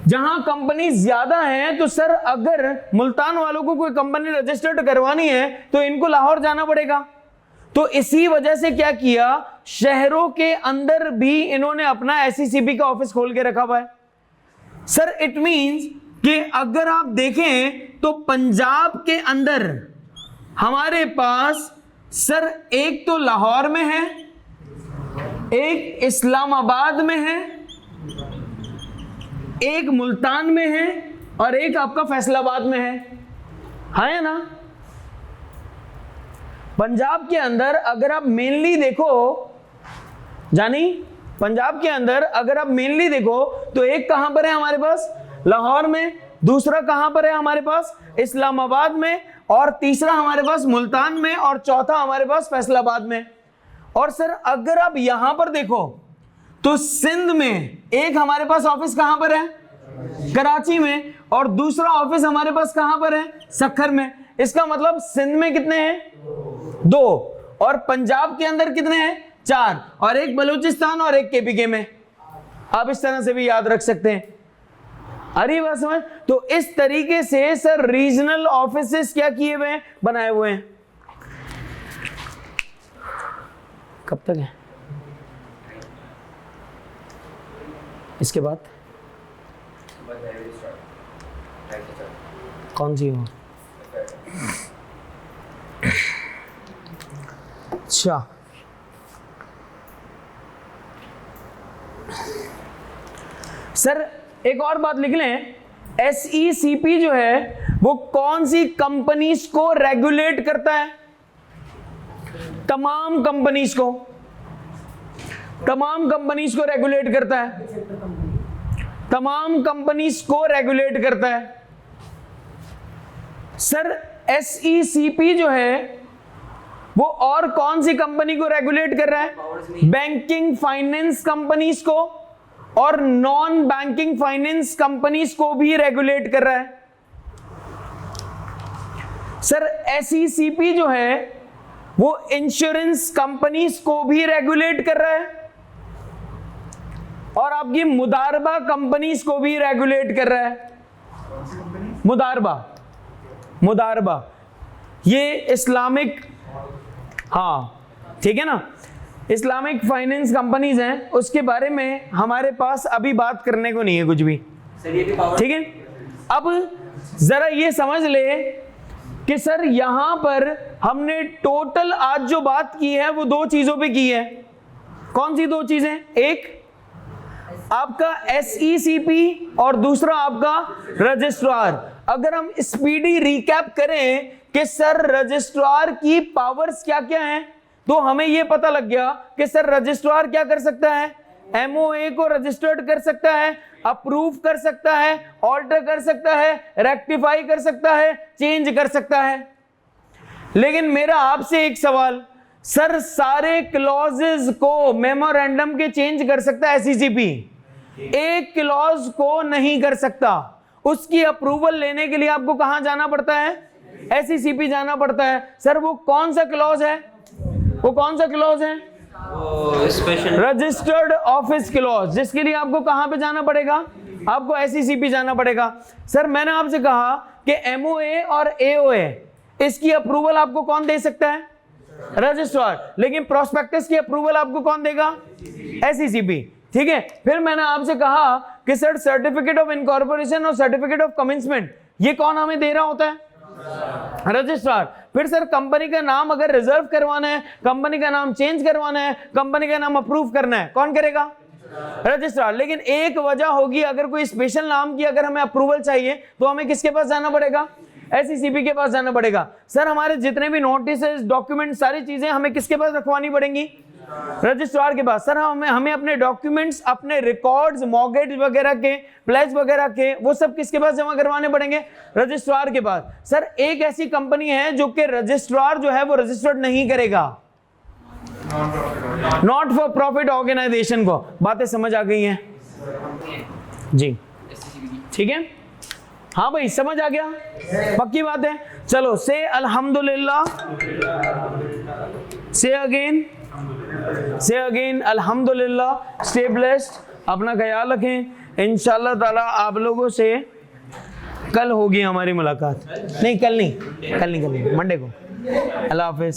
जहां कंपनी ज्यादा है तो सर अगर मुल्तान वालों को कोई कंपनी रजिस्टर्ड करवानी है तो इनको लाहौर जाना पड़ेगा। तो इसी वजह से क्या किया, शहरों के अंदर भी इन्होंने अपना SECP का ऑफिस खोल के रखा हुआ है। सर इट मींस कि अगर आप देखें तो पंजाब के अंदर हमारे पास सर एक तो लाहौर में है, एक इस्लामाबाद में है, एक मुल्तान में है और एक आपका फैसलाबाद में है या ना? पंजाब के अंदर अगर आप मेनली देखो जानी, पंजाब के अंदर अगर आप मेनली देखो तो एक कहां पर है हमारे पास, लाहौर में, दूसरा कहां पर है हमारे पास, इस्लामाबाद में, और तीसरा हमारे पास मुल्तान में, और चौथा हमारे पास फैसलाबाद में। और सर अगर आप यहां पर देखो तो सिंध में एक हमारे पास ऑफिस कहां पर है, कराची में, और दूसरा ऑफिस हमारे पास कहां पर है, सक्खर में। इसका मतलब सिंध में कितने हैं, 2, और पंजाब के अंदर कितने हैं, 4, और एक बलूचिस्तान और एक KPK में। आप इस तरह से भी याद रख सकते हैं। अरे बात समझ? तो इस तरीके से सर रीजनल ऑफिसेस क्या किए हुए हैं, बनाए हुए हैं। कब तक है इसके बाद? कौन सी हो? अच्छा सर एक और बात लिख लें, SECP जो है वो कौन सी कंपनीज को रेगुलेट करता है? तमाम कंपनीज को, तमाम कंपनीज को रेगुलेट करता है, तमाम कंपनीज को रेगुलेट करता है। सर SECP जो है वो और कौन सी कंपनी को रेगुलेट कर रहा है? बैंकिंग फाइनेंस कंपनीज को और नॉन बैंकिंग फाइनेंस कंपनीज को भी रेगुलेट कर रहा है। सर SECP जो है वो इंश्योरेंस कंपनीज को भी रेगुलेट कर रहा है और आपकी मुदारबा कंपनीज को भी रेगुलेट कर रहा है। मुदारबा, मुदारबा ये इस्लामिक, हाँ ठीक है ना, इस्लामिक फाइनेंस कंपनीज हैं, उसके बारे में हमारे पास अभी बात करने को नहीं है कुछ भी, ठीक है। अब जरा ये समझ ले कि सर यहां पर हमने टोटल आज जो बात की है वो 2 चीजों पे की है। कौन सी 2 चीजें? एक आपका SECP और दूसरा आपका रजिस्ट्रार। अगर हम स्पीडी रिकैप करें कि सर रजिस्ट्रार की पावर्स क्या क्या हैं, तो हमें यह पता लग गया कि सर रजिस्ट्रार क्या कर सकता है, MOA को रजिस्टर्ड कर सकता है, अप्रूव कर सकता है, ऑल्टर कर सकता है, रेक्टिफाई कर सकता है, चेंज कर सकता है। लेकिन मेरा आपसे एक सवाल, सर सारे क्लॉजेस को मेमोरेंडम के चेंज कर सकता है SECP, एक क्लॉज को नहीं कर सकता। उसकी अप्रूवल लेने के लिए आपको कहां जाना पड़ता है? SECP जाना पड़ता है। सर वो कौन सा क्लॉज है, वो कौन सा क्लॉज है? स्पेशल रजिस्टर्ड ऑफिस क्लॉज, जिसके लिए आपको कहां पे जाना पड़ेगा? आपको SECP जाना पड़ेगा। सर मैंने आपसे कहा कि MOA और AOA इसकी अप्रूवल आपको कौन दे सकता है? रजिस्ट्रार। लेकिन प्रोस्पेक्टस की अप्रूवल आपको कौन देगा? SECP, ठीक है। फिर मैंने आपसे कहा कि सर सर्टिफिकेट ऑफ इनकॉर्पोरेशन और सर्टिफिकेट ऑफ कमिंसमेंट ये कौन हमें दे रहा होता है? रजिस्ट्रार। फिर सर कंपनी का नाम अगर रिजर्व करवाना है, कंपनी का नाम चेंज करवाना है, कंपनी का नाम अप्रूव करना है, कौन करेगा? रजिस्ट्रार। लेकिन एक वजह होगी, अगर कोई स्पेशल नाम की अगर हमें अप्रूवल चाहिए तो हमें किसके पास जाना पड़ेगा? SECP के पास जाना पड़ेगा। सर हमारे जितने भी नोटिस, डॉक्यूमेंट, सारी चीजें हमें किसके पास रखवानी पड़ेंगी? रजिस्ट्रार के पास। सर हमें अपने डॉक्यूमेंट्स, अपने रिकॉर्ड्स, मॉर्गेज वगैरह के, प्लेज वगैरह के, वो सब किसके पास जमा करवाने पड़ेंगे? रजिस्ट्रार के पास। सर एक ऐसी कंपनी है जो कि रजिस्ट्रार जो है वो रजिस्टर्ड नहीं करेगा, नॉट फॉर प्रॉफिट ऑर्गेनाइजेशन को। बातें समझ आ गई हैं जी? ठीक है, हाँ भाई समझ आ गया, पक्की बात है। चलो से अल्हम्दुलिल्लाह, से अगेन अल्हम्दुलिल्लाह। स्टे ब्लेस्ड, अपना ख्याल रखें। इंशाल्लाह ताला आप लोगों से कल होगी हमारी मुलाकात। नहीं कल नहीं, मंडे को। अल्लाह हाफिज।